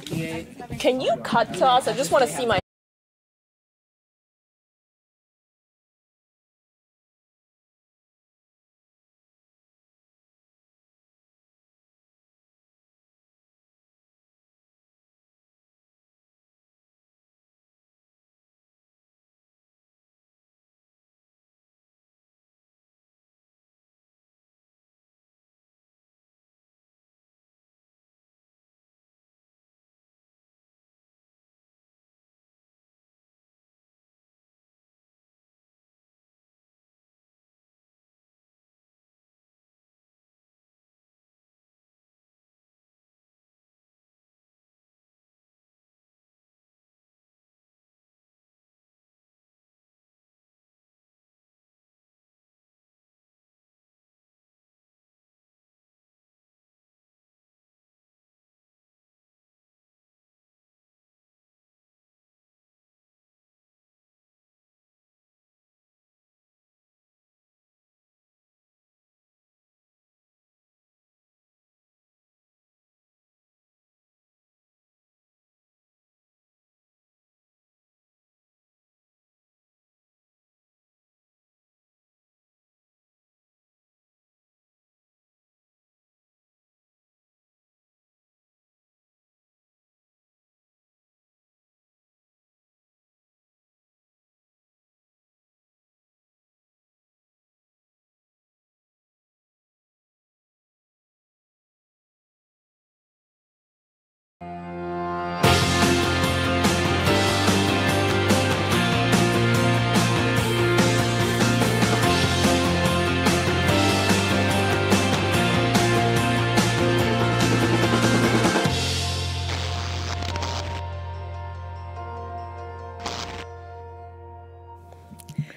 58. Can you cut to us? I just want to see my...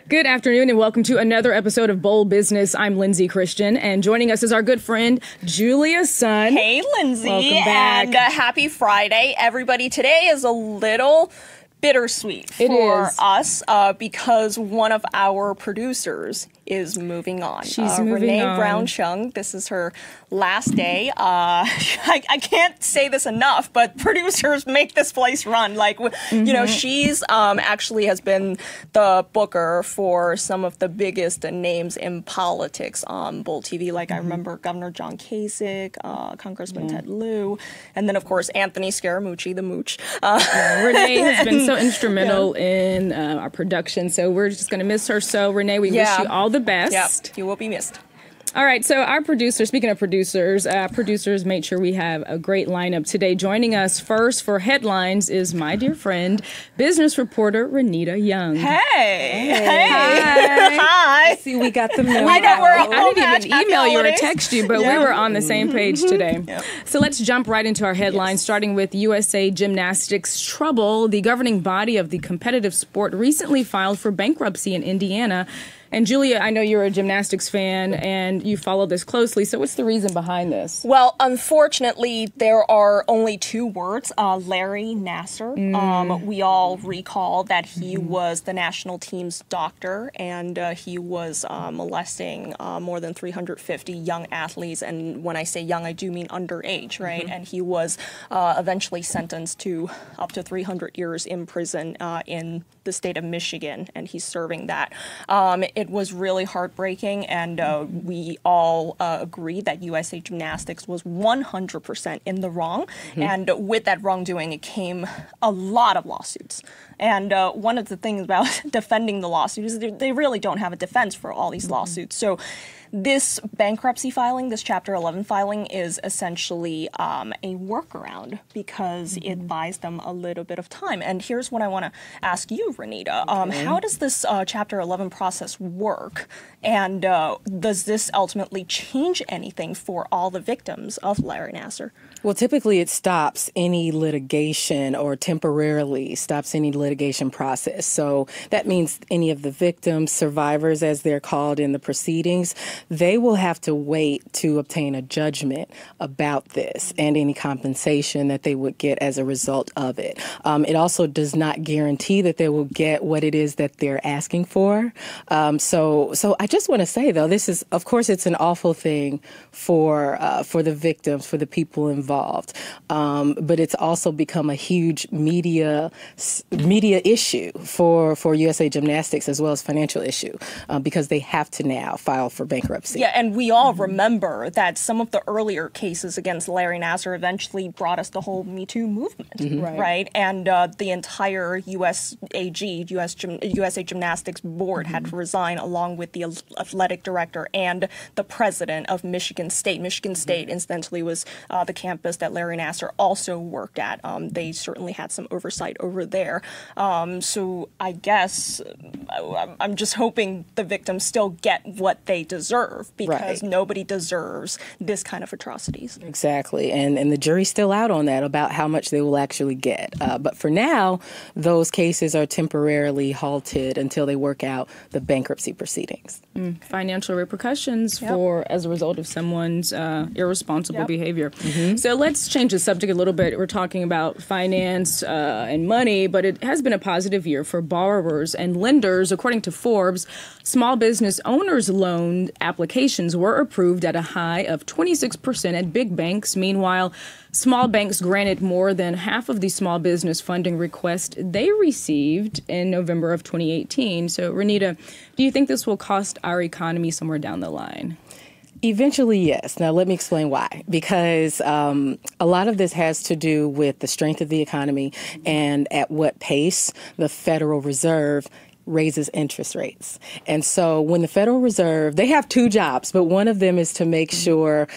Good afternoon and welcome to another episode of Bold Business. I'm Lindsay Christian, and joining us is our good friend Julia Sun. Hey, Lindsay. Welcome back. And happy Friday, everybody. Today is a little bittersweet for us because one of our producers is moving on. She's moving Renee on. Brown-Chung. This is her last day. I can't say this enough, but producers make this place run. Like, you know, she's actually has been the booker for some of the biggest names in politics on Bold TV. Like, I remember Governor John Kasich, Congressman Ted Lieu, and then, of course, Anthony Scaramucci, the Mooch. Renee has been so instrumental in our production, so we're just going to miss her. So, Renee, we wish you all the best. Yep, you will be missed. All right, so our producer, speaking of producers made sure we have a great lineup today. Joining us first for headlines is my dear friend, business reporter Renita Young. Hey. Hi. Hi. See, we got the mail. I know, we're I all didn't even email you or text you, but we were on the same page today. Yep. So let's jump right into our headlines, starting with USA Gymnastics trouble. The governing body of the competitive sport recently filed for bankruptcy in Indiana. And Julia, I know you're a gymnastics fan and you follow this closely. So what's the reason behind this? Well, unfortunately, there are only two words, Larry Nassar. We all recall that he was the national team's doctor, and he was molesting more than 350 young athletes. And when I say young, I do mean underage, right? And he was eventually sentenced to up to 300 years in prison in the state of Michigan, and he's serving that. It was really heartbreaking, and we all agreed that USA Gymnastics was 100% in the wrong. And with that wrongdoing, it came a lot of lawsuits. And one of the things about defending the lawsuit is they really don't have a defense for all these lawsuits. So this bankruptcy filing, this Chapter 11 filing, is essentially a workaround because it buys them a little bit of time. And here's what I want to ask you, Renita. How does this Chapter 11 process work? And does this ultimately change anything for all the victims of Larry Nassar? Well, typically it stops any litigation or temporarily stops any litigation process. So that means any of the victims, survivors, as they're called in the proceedings, they will have to wait to obtain a judgment about this and any compensation that they would get as a result of it. It also does not guarantee that they will get what it is that they're asking for. So I just want to say, though, this is, of course, it's an awful thing for the victims, for the people involved. But it's also become a huge media issue for USA Gymnastics, as well as financial issue, because they have to now file for bankruptcy. Yeah, and we all remember that some of the earlier cases against Larry Nassar eventually brought us the whole Me Too movement, right? And the entire USA Gymnastics board had to resign, along with the athletic director and the president of Michigan State. Michigan State, incidentally, was the campus that Larry Nassar also worked at. They certainly had some oversight over there. So I guess I'm just hoping the victims still get what they deserve, because nobody deserves this kind of atrocities. Exactly. And the jury's still out on that, about how much they will actually get. But for now, those cases are temporarily halted until they work out the bankruptcy proceedings. Financial repercussions as a result of someone's irresponsible behavior. So let's change the subject a little bit. We're talking about finance and money, but it has been a positive year for borrowers and lenders. According to Forbes, small business owners' loan applications were approved at a high of 26% at big banks. Meanwhile, small banks granted more than half of the small business funding request they received in November of 2018. So, Renita, do you think this will cost our economy somewhere down the line? Eventually, yes. Now, let me explain why. Because a lot of this has to do with the strength of the economy and at what pace the Federal Reserve raises interest rates. And so when the Federal Reserve, they have two jobs, but one of them is to make sure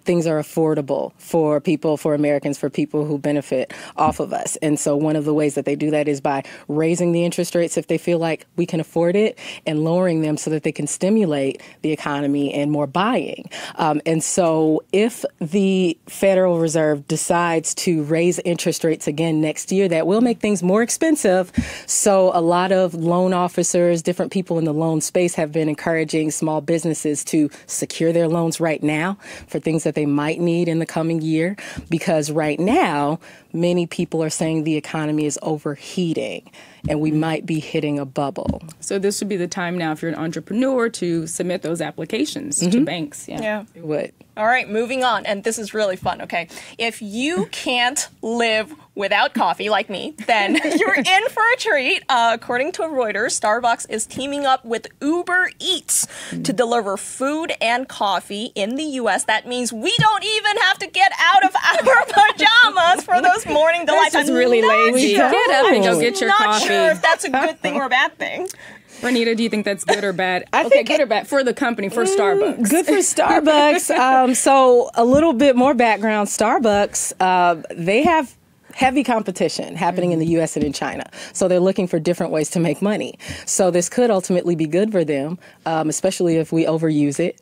things are affordable for people, for Americans, for people who benefit off of us. And so one of the ways that they do that is by raising the interest rates if they feel like we can afford it, and lowering them so that they can stimulate the economy and more buying. And so if the Federal Reserve decides to raise interest rates again next year, that will make things more expensive. So a lot of loan officers, different people in the loan space have been encouraging small businesses to secure their loans right now for things that they might need in the coming year, because right now, many people are saying the economy is overheating and we might be hitting a bubble. So this would be the time now, if you're an entrepreneur, to submit those applications to banks. Yeah. It would. All right, moving on. And this is really fun, okay? If you can't live without coffee like me, then you're in for a treat. According to Reuters, Starbucks is teaming up with Uber Eats to deliver food and coffee in the U.S. That means we don't even have to get out of our pajamas for those morning delights. That's really lazy. Sure. Get up and go get your coffee. I'm not sure if that's a good thing or a bad thing. Renita, do you think that's good or bad? I think good or bad for the company, for Starbucks. Good for Starbucks. So a little bit more background. Starbucks, they have heavy competition happening in the U.S. and in China. So they're looking for different ways to make money. So this could ultimately be good for them, especially if we overuse it.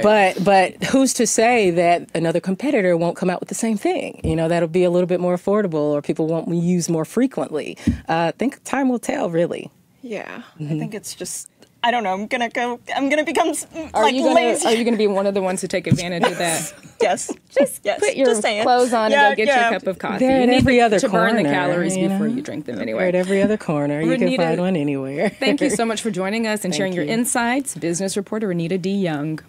But who's to say that another competitor won't come out with the same thing? You know, that'll be a little bit more affordable, or people won't use more frequently. I think time will tell, really. Yeah, I think it's just, I don't know, I'm gonna become lazy. Are you gonna be one of the ones to take advantage of that? Yes. Just put your clothes on and go get your cup of coffee. They're at every other corner. To burn the calories before you drink them anyway. They're at every other corner. You Renita, can find one anywhere. Thank you so much for joining us and sharing your insights. Business reporter Renita D. Young.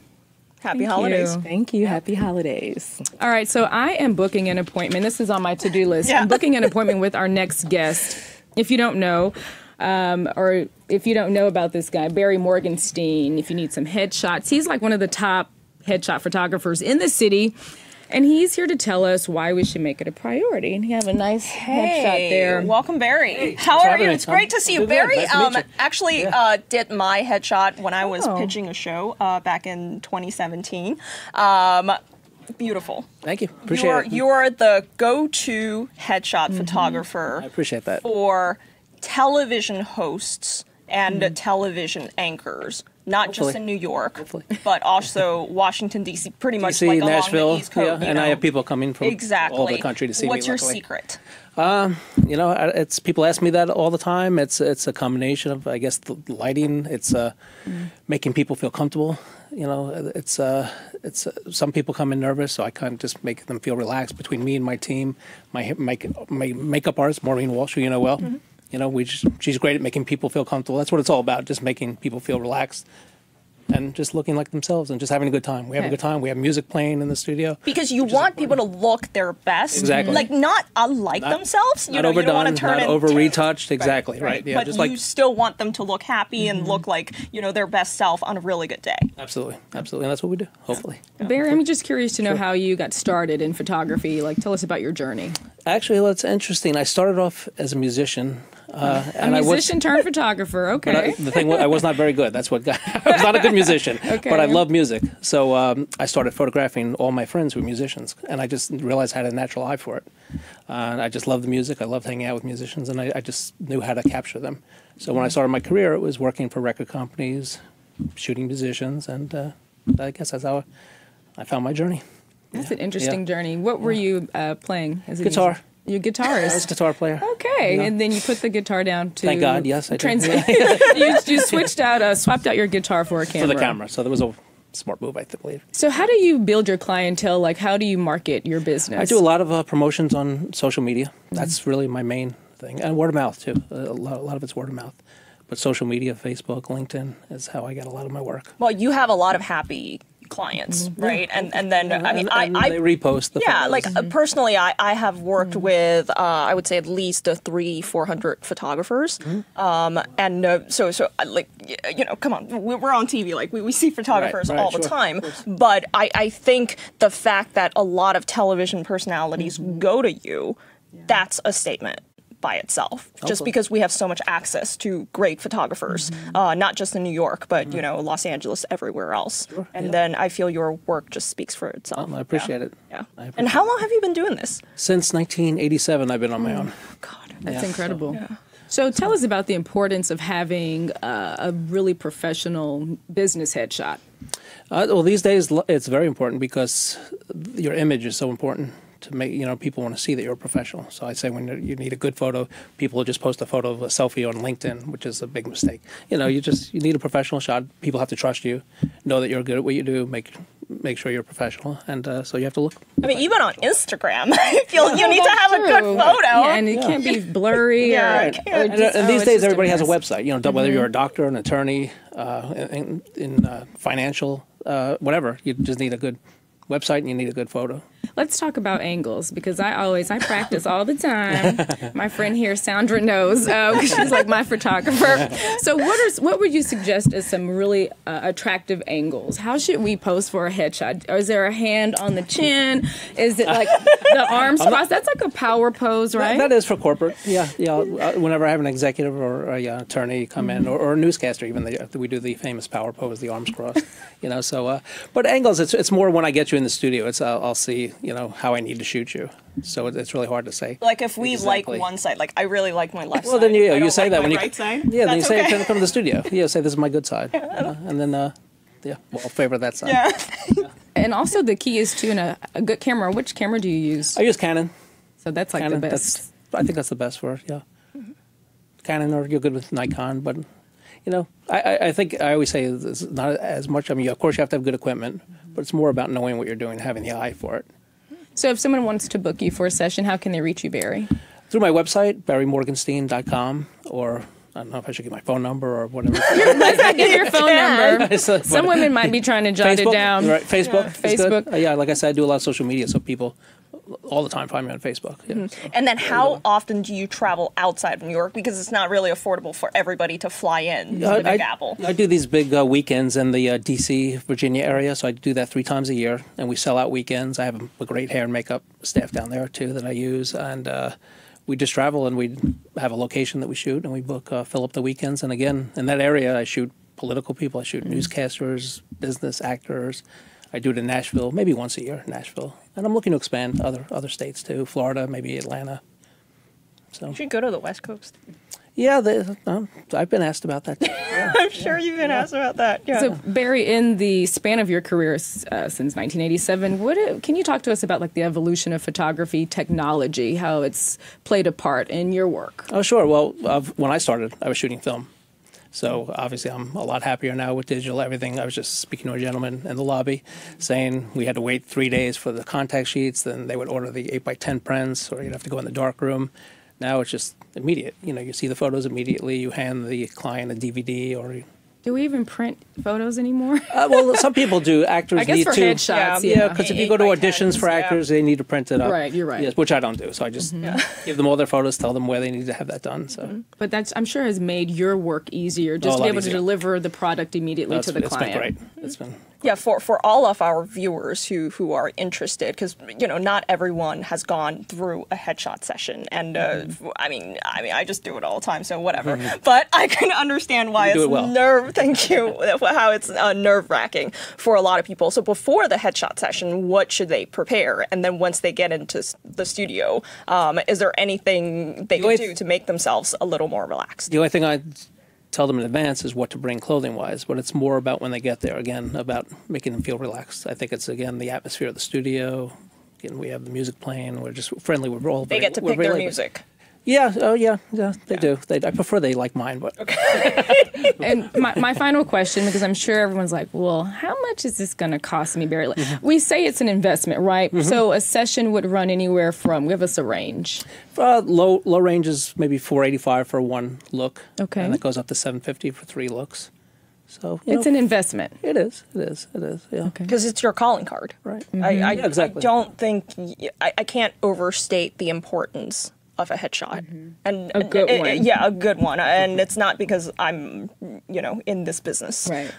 Happy holidays. Thank you. Happy holidays. All right, so I am booking an appointment. This is on my to-do list. I'm booking an appointment with our next guest. If you don't know, or if you don't know about this guy, Morgenstein, if you need some headshots, he's like one of the top headshot photographers in the city. And he's here to tell us why we should make it a priority. And you have a nice headshot there. Welcome, Barry. Hey, how are you? It's great to see you. Barry actually did my headshot when I was pitching a show back in 2017. Beautiful. Thank you. Appreciate it. You're the go-to headshot photographer. I appreciate that. For television hosts and television anchors not just in New York, but also Washington, D.C., pretty much DC, like along Nashville, the East Coast. and I have people coming from all the country to see me. What's your luckily. secret? You know, it's people ask me that all the time. It's a combination of, I guess, the lighting. It's making people feel comfortable. You know, it's some people come in nervous, so I kind of just make them feel relaxed. Between me and my team, my makeup artist, Maureen Walsh, who you know well. You know, she's great at making people feel comfortable. That's what it's all about, just making people feel relaxed and just looking like themselves and just having a good time. We have a good time. We have music playing in the studio. Because you want people to look their best. Exactly. Like, not unlike themselves. Not overdone, you don't want to turn not over-retouched. Exactly, right. Yeah, but just you still want them to look happy and look like, their best self on a really good day. Absolutely. Absolutely. And that's what we do, hopefully. Barry, I'm just curious to know how you got started in photography. Like, tell us about your journey. Actually, well, it's interesting. I started off as a musician. A musician turned photographer, okay. The thing was, I was not very good. That's what got I was not a good musician, but I love music. So I started photographing all my friends who were musicians, and I just realized I had a natural eye for it. I just loved the music. I loved hanging out with musicians, and I just knew how to capture them. So when I started my career, it was working for record companies, shooting musicians, and I guess that's how I found my journey. That's an interesting journey. What were you playing as a guitar? musician? You're a guitarist. I was a guitar player. Okay, and then you put the guitar down to... Thank God, yes, I did. You swapped out your guitar for a camera. For the camera, so there was a smart move, I believe. So how do you build your clientele? Like, how do you market your business? I do a lot of promotions on social media. That's really my main thing. And word of mouth, too. A lot of it's word of mouth. But social media, Facebook, LinkedIn is how I get a lot of my work. Well, you have a lot of happy clients, right? And then I mean, I they repost the photos. like personally, I have worked with I would say at least 300-400 photographers, and so like come on, we're on TV, like we see photographers all the time, but I think the fact that a lot of television personalities go to you, that's a statement by itself, just because we have so much access to great photographers, not just in New York, but Los Angeles, everywhere else. And then I feel your work just speaks for itself. I appreciate it. Yeah. And how long have you been doing this? Since 1987, I've been on my own. God, that's incredible. So tell us about the importance of having a really professional business headshot. Well, these days it's very important because your image is so important. To make people want to see that you're a professional. So I say when you need a good photo, people will just post a photo of a selfie on LinkedIn, which is a big mistake. You need a professional shot. People have to trust you, know that you're good at what you do, make sure you're professional, and so you have to look. I mean, even on Instagram, I feel you need to have a good photo. Yeah, and it can't be blurry. And these days, everybody has a website. Whether you're a doctor, an attorney, in financial, whatever, you just need a good website and you need a good photo. Let's talk about angles, because I practice all the time. My friend here, Sandra, knows. She's like my photographer. So what would you suggest as some really attractive angles? How should we pose for a headshot? Or is there a hand on the chin? Is it like the arms crossed? That's like a power pose, right? That is for corporate. Yeah. Whenever I have an executive or an attorney come in, or a newscaster, even we do the famous power pose, the arms crossed. But angles, it's more when I get you in the studio. I'll see. How I need to shoot you. So it's really hard to say. Like if we like one side, like I really like my left side. Well, then you say that when you right side. Yeah, then you say come to the studio. Yeah, say this is my good side, and then I'll favor that side. Yeah. And also the key is to a good camera. Which camera do you use? I use Canon. So that's like Canon, the best. I think that's the best for it. Yeah. Canon, or you're good with Nikon, but I think I always say it's not as much. I mean, of course you have to have good equipment, but it's more about knowing what you're doing, having the eye for it. So if someone wants to book you for a session, how can they reach you, Barry? Through my website, barrymorgenstein.com, or I don't know if I should give my phone number or whatever. Let's not give your phone number. Some women might be trying to jot it down. Right, Facebook. Yeah. Facebook. Like I said, I do a lot of social media, so people all the time find me on Facebook. Yeah. And then how often do you travel outside of New York? Because it's not really affordable for everybody to fly in to the Big Apple. I do these big weekends in the D.C., Virginia area, so I do that 3 times a year, and we sell out weekends. I have a great hair and makeup staff down there, too, that I use, and we just travel, and we have a location that we shoot, and we fill up the weekends. And again, in that area, I shoot political people. I shoot newscasters, business actors. I do it in Nashville, maybe once a year in Nashville. And I'm looking to expand other states, too. Florida, maybe Atlanta. So you should go to the West Coast. I've been asked about that. Yeah. I'm sure you've been asked about that. Yeah. So, Barry, in the span of your career since 1987, can you talk to us about like the evolution of photography technology, how it's played a part in your work? Oh, sure. Well, when I started, I was shooting film. So obviously I'm a lot happier now with digital everything. I was just speaking to a gentleman in the lobby saying we had to wait 3 days for the contact sheets. Then they would order the 8x10 prints, or you'd have to go in the dark room. Now it's just immediate. You see the photos immediately. You hand the client a DVD, or do we even print photos anymore? Well, some people do. Actors I guess need for to. headshots, Yeah, because if you go to auditions for actors, they need to print it up. Right, you're right. Yes, which I don't do. So I just give them all their photos, tell them where they need to have that done. So, but that's, I'm sure, has made your work easier, just to be able to deliver the product immediately to the client. It's been great. It's been. Yeah, for all of our viewers who are interested, because not everyone has gone through a headshot session, and I mean I just do it all the time, so whatever. But I can understand why it's Thank you. How it's nerve-wracking for a lot of people. So before the headshot session, what should they prepare? And then once they get into the studio, is there anything they can do to make themselves a little more relaxed? The only thing I tell them in advance is what to bring clothing-wise, but it's more about when they get there, again, about making them feel relaxed. I think it's, again, the atmosphere of the studio. Again, we have the music playing. We're just friendly. We're all They get to pick their music. Yeah, they do. I prefer they like mine, but. Okay. And my final question, because I'm sure everyone's like, well, how much is this going to cost me, Barry? We say it's an investment, right? So a session would run anywhere from, give us a range. Low range is maybe $485 for one look. Okay. And it goes up to $750 for 3 looks. So it's an investment. It is. Yeah. Because it's your calling card. Right. I Exactly. don't think I can't overstate the importance of a headshot, and a good one. Yeah, a good one. And it's not because I'm, in this business. Right.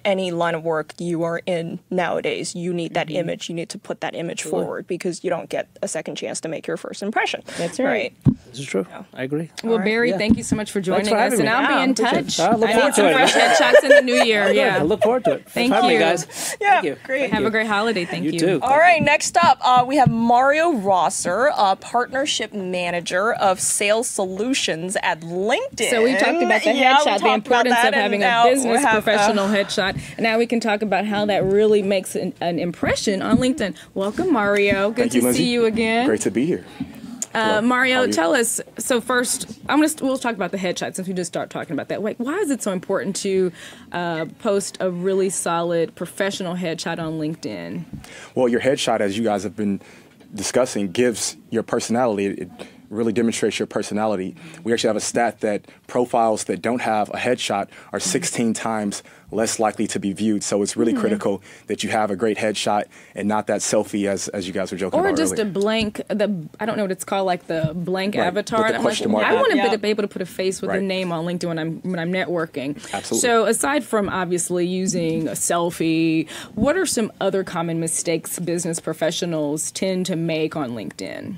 Any line of work you are in nowadays, you need that image. You need to put that image forward, because you don't get a second chance to make your first impression. That's right. This is true. Yeah. I agree. Well, Barry, thank you so much for joining us, and I'll be in touch. I look forward need some fresh headshots in the new year. I look forward to it. Thank you, you, guys. Yeah, Thank you. great. Have a great holiday. Thank you. You too. All right, next up, we have Mario Rosser, Partnership Manager of Sales Solutions at LinkedIn. So we talked about the headshot, the importance of having a business professional headshot. And now we can talk about how that really makes an impression on LinkedIn. Welcome, Mario. Good to see you again. Great to be here. Mario, tell us. So first, we'll talk about the headshot since we just start talking about that. Why is it so important to post a really solid professional headshot on LinkedIn? Well, your headshot, as you guys have been discussing, gives your personality. It really demonstrates your personality. We actually have a stat that profiles that don't have a headshot are 16 times less likely to be viewed. So it's really critical that you have a great headshot and not that selfie as you guys were joking about earlier. Or just earlier. a blank, I don't know what it's called, like the blank avatar. With the question mark. I want to be able to put a face with a name on LinkedIn when I'm networking. Absolutely. So aside from obviously using a selfie, what are some other common mistakes business professionals tend to make on LinkedIn?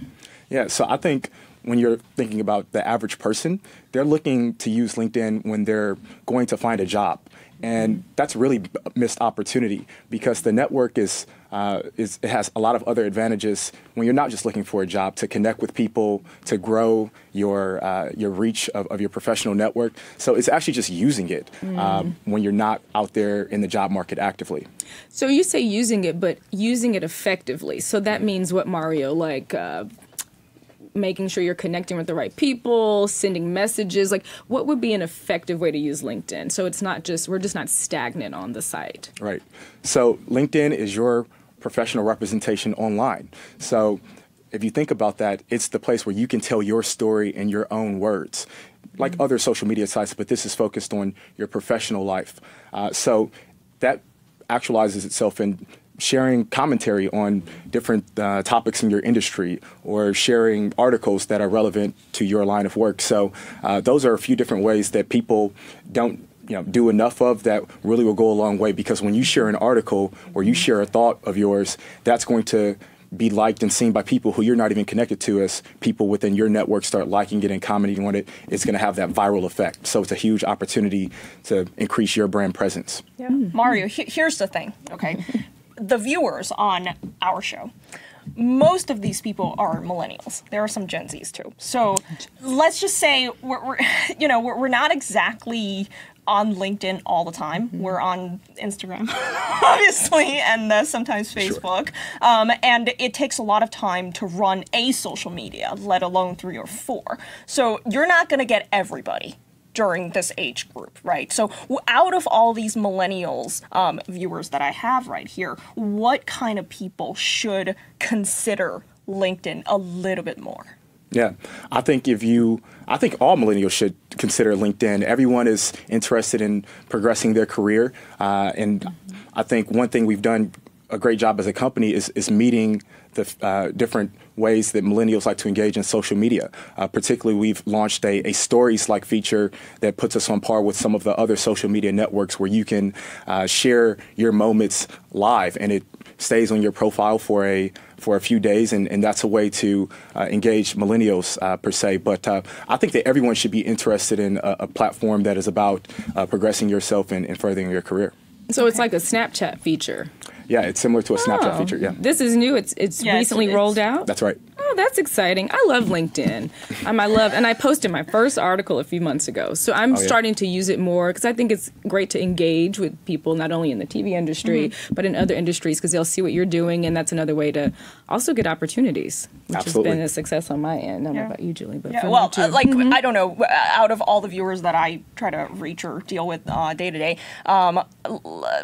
Yeah, so I think when you're thinking about the average person, they're looking to use LinkedIn when they're going to find a job. And that's really a missed opportunity, because the network it has a lot of other advantages when you're not just looking for a job, to connect with people, to grow your reach of your professional network. So it's actually just using it when you're not out there in the job market actively. So you say using it, but using it effectively. So that means what, Mario? Like making sure you're connecting with the right people, sending messages. Like, what would be an effective way to use LinkedIn? So it's not just, we're just not stagnant on the site. Right. So LinkedIn is your professional representation online. So if you think about that, it's the place where you can tell your story in your own words, like other social media sites, but this is focused on your professional life. So that actualizes itself in sharing commentary on different topics in your industry, or sharing articles that are relevant to your line of work. So those are a few different ways that people don't do enough of, that really will go a long way, because when you share an article or you share a thought of yours, that's going to be liked and seen by people who you're not even connected to. As people within your network start liking it and commenting on it, it's going to have that viral effect. So it's a huge opportunity to increase your brand presence. Yeah. Mario, here's the thing, okay? The viewers on our show, most of these people are millennials. There are some Gen Zs too. So let's just say we're not exactly on LinkedIn all the time. We're on Instagram, obviously, and sometimes Facebook. Sure. And it takes a lot of time to run a social media, let alone 3 or 4. So you're not going to get everybody during this age group, right? So out of all these millennials viewers that I have right here, what kind of people should consider LinkedIn a little bit more? Yeah, I think all millennials should consider LinkedIn. Everyone is interested in progressing their career. And I think one thing we've done a great job as a company is meeting the different ways that millennials like to engage in social media. Particularly, we've launched a stories-like feature that puts us on par with some of the other social media networks where you can share your moments live, and it stays on your profile for a few days, and that's a way to engage millennials per se. But I think that everyone should be interested in a platform that is about progressing yourself and furthering your career. So it's like a Snapchat feature. Yeah, it's similar to a Snapchat feature, yeah. This is new. It's recently rolled out? That's right. Oh, that's exciting. I love LinkedIn. And I posted my first article a few months ago. So I'm starting to use it more because I think it's great to engage with people, not only in the TV industry, but in other industries, because they'll see what you're doing. And that's another way to also get opportunities, which Absolutely. has been a success on my end. I don't know about you, Julie. But I don't know, out of all the viewers that I try to reach or deal with day to day,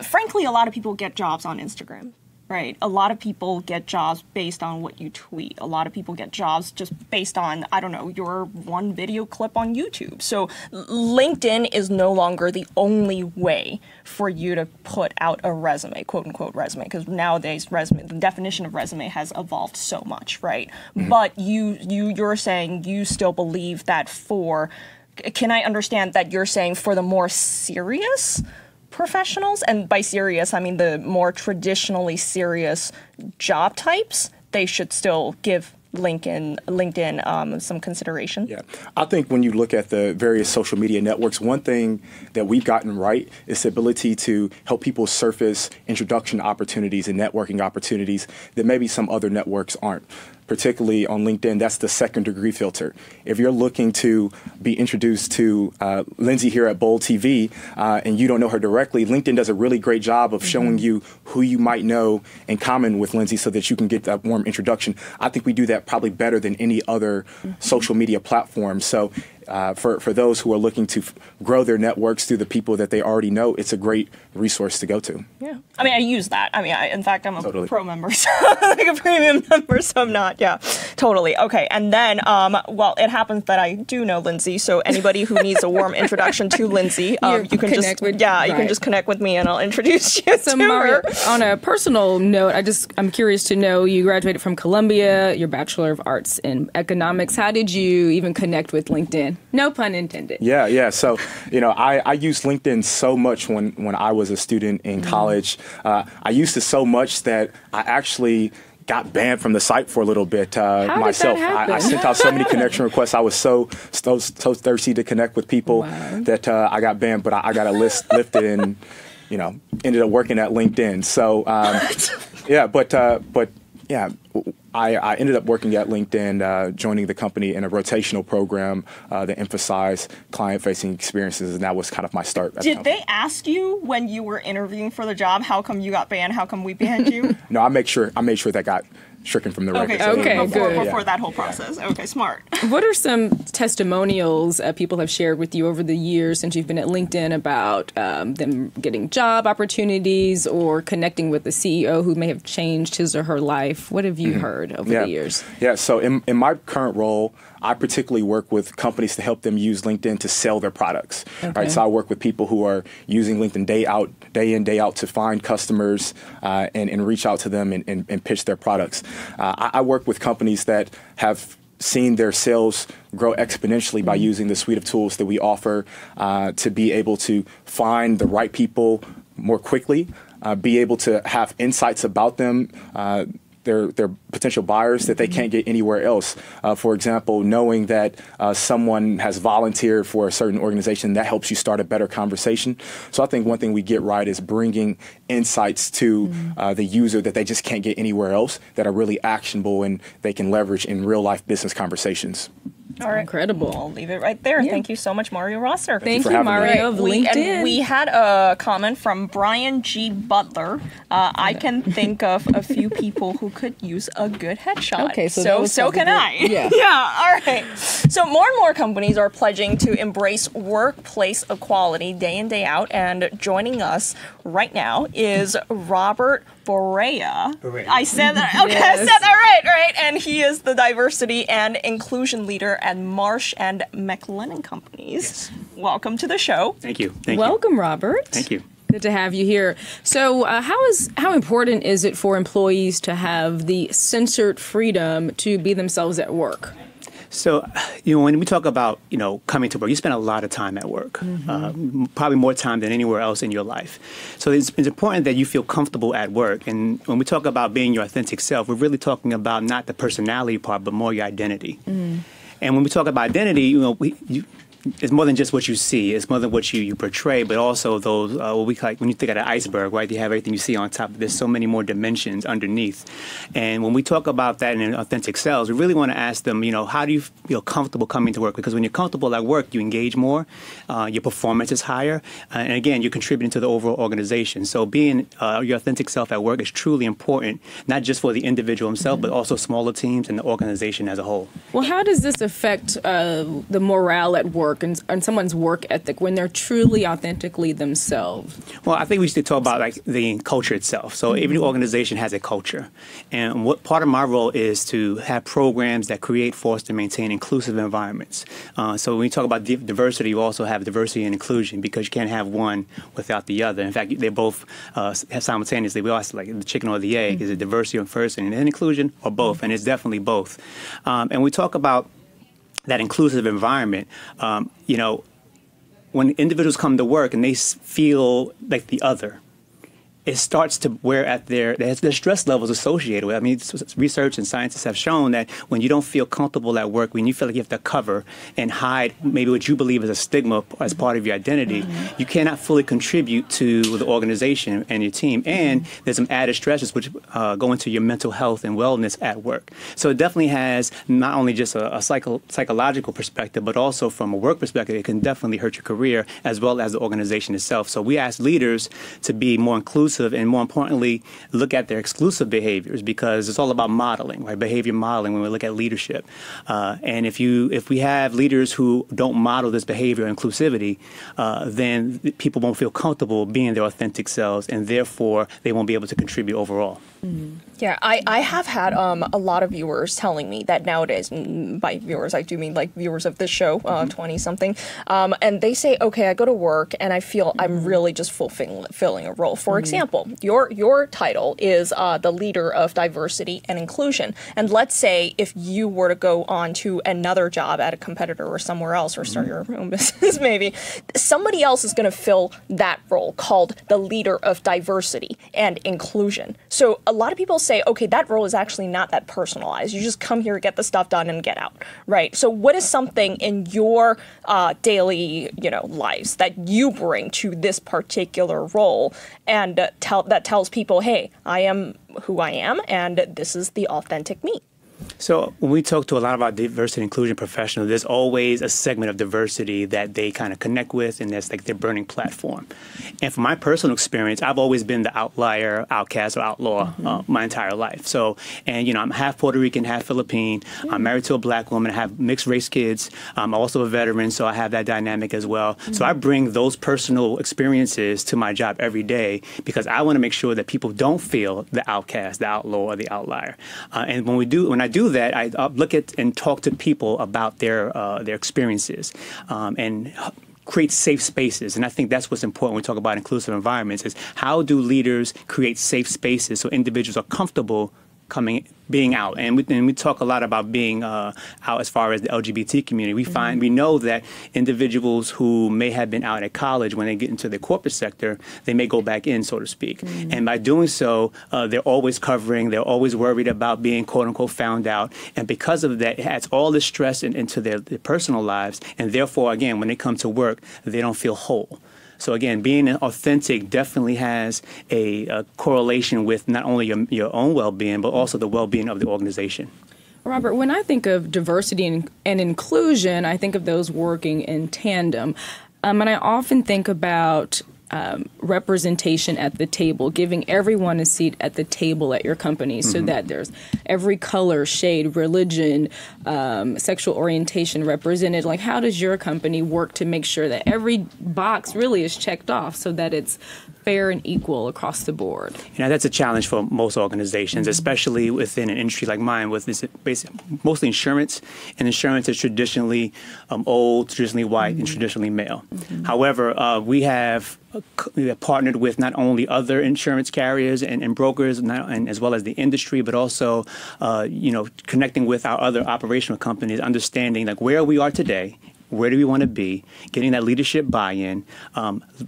frankly, a lot of people get jobs on Instagram. Right. A lot of people get jobs based on what you tweet. A lot of people get jobs just based on, I don't know, your one video clip on YouTube. So LinkedIn is no longer the only way for you to put out a resume, quote unquote resume, because nowadays the definition of resume has evolved so much, right? Mm-hmm. But you're saying you still believe that can I understand that you're saying for the more serious professionals, and by serious, I mean the more traditionally serious job types, they should still give LinkedIn some consideration? Yeah, I think when you look at the various social media networks, one thing that we've gotten right is the ability to help people surface introduction opportunities and networking opportunities that maybe some other networks aren't. Particularly on LinkedIn, that's the second degree filter. If you're looking to be introduced to Lindsay here at Bold TV and you don't know her directly, LinkedIn does a really great job of showing you who you might know in common with Lindsay so that you can get that warm introduction. I think we do that probably better than any other social media platform. So for those who are looking to grow their networks through the people that they already know, it's a great resource to go to. Yeah. I mean, I use that. I mean, in fact, I'm a pro member, so like a premium member, so I'm not. Yeah, totally. Okay. And then, it happens that I do know Lindsay, so anybody who needs a warm introduction to Lindsay, you can just connect with me and I'll introduce you to her. On a personal note, I'm curious to know, you graduated from Columbia, your Bachelor of Arts in Economics. How did you even connect with LinkedIn? No pun intended. Yeah. So, I used LinkedIn so much when I was a student in college. I used it so much that I actually got banned from the site for a little bit myself. I sent out so many connection requests. I was so thirsty to connect with people that I got banned, but I got a list lifted and, ended up working at LinkedIn. So, I ended up working at LinkedIn, joining the company in a rotational program that emphasized client-facing experiences, and that was kind of my start. Did they ask you when you were interviewing for the job, how come you got banned, how come we banned you? No, I made sure that got stricken from the record. Before that whole process. Okay, smart. What are some testimonials people have shared with you over the years since you've been at LinkedIn about them getting job opportunities or connecting with the CEO who may have changed his or her life? What have you heard over the years? Yeah, so in my current role, I particularly work with companies to help them use LinkedIn to sell their products. Okay. Right, so I work with people who are using LinkedIn day in, day out to find customers and reach out to them and pitch their products. I work with companies that have seen their sales grow exponentially by using the suite of tools that we offer to be able to find the right people more quickly, be able to have insights about them their potential buyers that they can't get anywhere else. For example, knowing that someone has volunteered for a certain organization, that helps you start a better conversation. So I think one thing we get right is bringing insights to the user that they just can't get anywhere else, that are really actionable and they can leverage in real life business conversations. All right. Incredible. I'll leave it right there. Thank you so much, Mario Rosser. Thank you, Mario of LinkedIn. And we had a comment from Brian G. Butler. I can think of a few people who could use a good headshot. Okay, so can I. Yeah. Yeah, all right. So more and more companies are pledging to embrace workplace equality day in, day out. And joining us right now is Robert Barea. I said that. Okay, yes. I said that right? And he is the diversity and inclusion leader at Marsh and McLennan companies. Yes. Welcome to the show. Thank you. Thank Welcome, you. Robert. Thank you. Good to have you here. So how important is it for employees to have the censored freedom to be themselves at work? So, when we talk about, coming to work, you spend a lot of time at work, probably more time than anywhere else in your life. So it's important that you feel comfortable at work. And when we talk about being your authentic self, we're really talking about not the personality part, but more your identity. And when we talk about identity, it's more than just what you see. It's more than what you portray, but also those, what we like, when you think of an iceberg, right? You have everything you see on top. There's so many more dimensions underneath. And when we talk about that in authentic selves, we really want to ask them, how do you feel comfortable coming to work? Because when you're comfortable at work, you engage more, your performance is higher, and again, you're contributing to the overall organization. So being your authentic self at work is truly important, not just for the individual himself, but also smaller teams and the organization as a whole. Well, how does this affect the morale at work and someone's work ethic when they're truly authentically themselves? Well, I think we should talk about the culture itself. So every organization has a culture. And what part of my role is to have programs that create, foster, and maintain inclusive environments. So when we talk about diversity, you also have diversity and inclusion, because you can't have one without the other. In fact, they both simultaneously. We also like the chicken or the egg. Is it diversity first and then inclusion, or both? And it's definitely both. And we talk about that inclusive environment, when individuals come to work and they feel like the other, it starts to wear at their stress levels associated with it. I mean, research and scientists have shown that when you don't feel comfortable at work, when you feel like you have to cover and hide maybe what you believe is a stigma as part of your identity, you cannot fully contribute to the organization and your team. And there's some added stresses which go into your mental health and wellness at work. So it definitely has not only just a psychological perspective, but also from a work perspective, it can definitely hurt your career as well as the organization itself. So we ask leaders to be more inclusive and, more importantly, look at their exclusive behaviors, because it's all about modeling, right? Behavior modeling when we look at leadership. And if we have leaders who don't model this behavior inclusivity, then people won't feel comfortable being their authentic selves, and therefore they won't be able to contribute overall. Yeah, I have had a lot of viewers telling me that nowadays, by viewers, I do mean like viewers of this show, 20-something, and they say, okay, I go to work and I feel I'm really just fulfilling a role. For example, your title is the leader of diversity and inclusion. And let's say if you were to go on to another job at a competitor or somewhere else, or start your own business maybe, somebody else is going to fill that role called the leader of diversity and inclusion. So a lot of people say, okay, that role is actually not that personalized. You just come here, get the stuff done, and get out, right? So what is something in your daily, lives that you bring to this particular role, and that tells people, hey, I am who I am, and this is the authentic me? So when we talk to a lot of our diversity and inclusion professionals, there's always a segment of diversity that they kind of connect with, and that's like their burning platform. And from my personal experience, I've always been the outlier, outcast, or outlaw my entire life. So, and I'm half Puerto Rican, half Philippine. I'm married to a black woman. I have mixed race kids. I'm also a veteran, so I have that dynamic as well. So I bring those personal experiences to my job every day, because I want to make sure that people don't feel the outcast, the outlaw, or the outlier. And when I do that, I look at and talk to people about their experiences and create safe spaces. And I think that's what's important when we talk about inclusive environments, is how do leaders create safe spaces so individuals are comfortable being out, and we talk a lot about being out as far as the LGBT community. We know that individuals who may have been out at college, when they get into the corporate sector, they may go back in, so to speak. And by doing so, they're always covering, they're always worried about being quote unquote found out, and because of that, it adds all this stress into their personal lives, and therefore, again, when they come to work, they don't feel whole. So again, being authentic definitely has a correlation with not only your own well-being, but also the well-being of the organization. Robert, when I think of diversity and inclusion, I think of those working in tandem. And I often think about representation at the table, giving everyone a seat at the table at your company so that there's every color, shade, religion, sexual orientation represented. Like, how does your company work to make sure that every box really is checked off so that it's fair and equal across the board? That's a challenge for most organizations, especially within an industry like mine, with this mostly insurance, and insurance is traditionally old, traditionally white, and traditionally male. However, we have partnered with not only other insurance carriers and brokers, and as well as the industry, but also, connecting with our other operational companies, understanding like where we are today, where do we want to be, getting that leadership buy-in,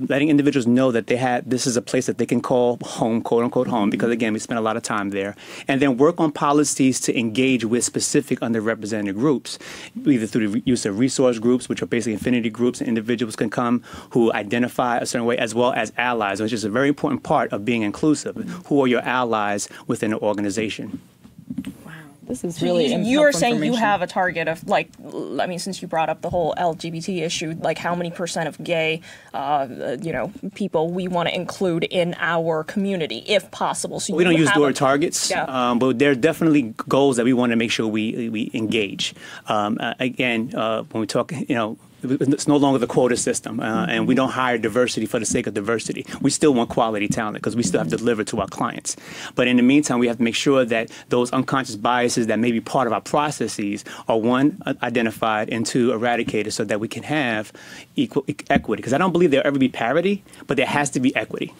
letting individuals know that this is a place that they can call home, quote unquote home, because again, we spend a lot of time there, and then work on policies to engage with specific underrepresented groups, either through the use of resource groups, which are basically affinity groups, and individuals can come who identify a certain way, as well as allies, which is a very important part of being inclusive. Who are your allies within an organization? This is really you are saying you have a target of, like, I mean, since you brought up the whole LGBT issue, like how many % of gay, people we want to include in our community, if possible. So we don't use the word targets, but there are definitely goals that we want to make sure we engage. Again, when we talk, it's no longer the quota system, and we don't hire diversity for the sake of diversity. We still want quality talent because we still have to deliver to our clients. But in the meantime, we have to make sure that those unconscious biases that may be part of our processes are, one, identified, and two, eradicated, so that we can have equal equity. Because I don't believe there'll ever be parity, but there has to be equity.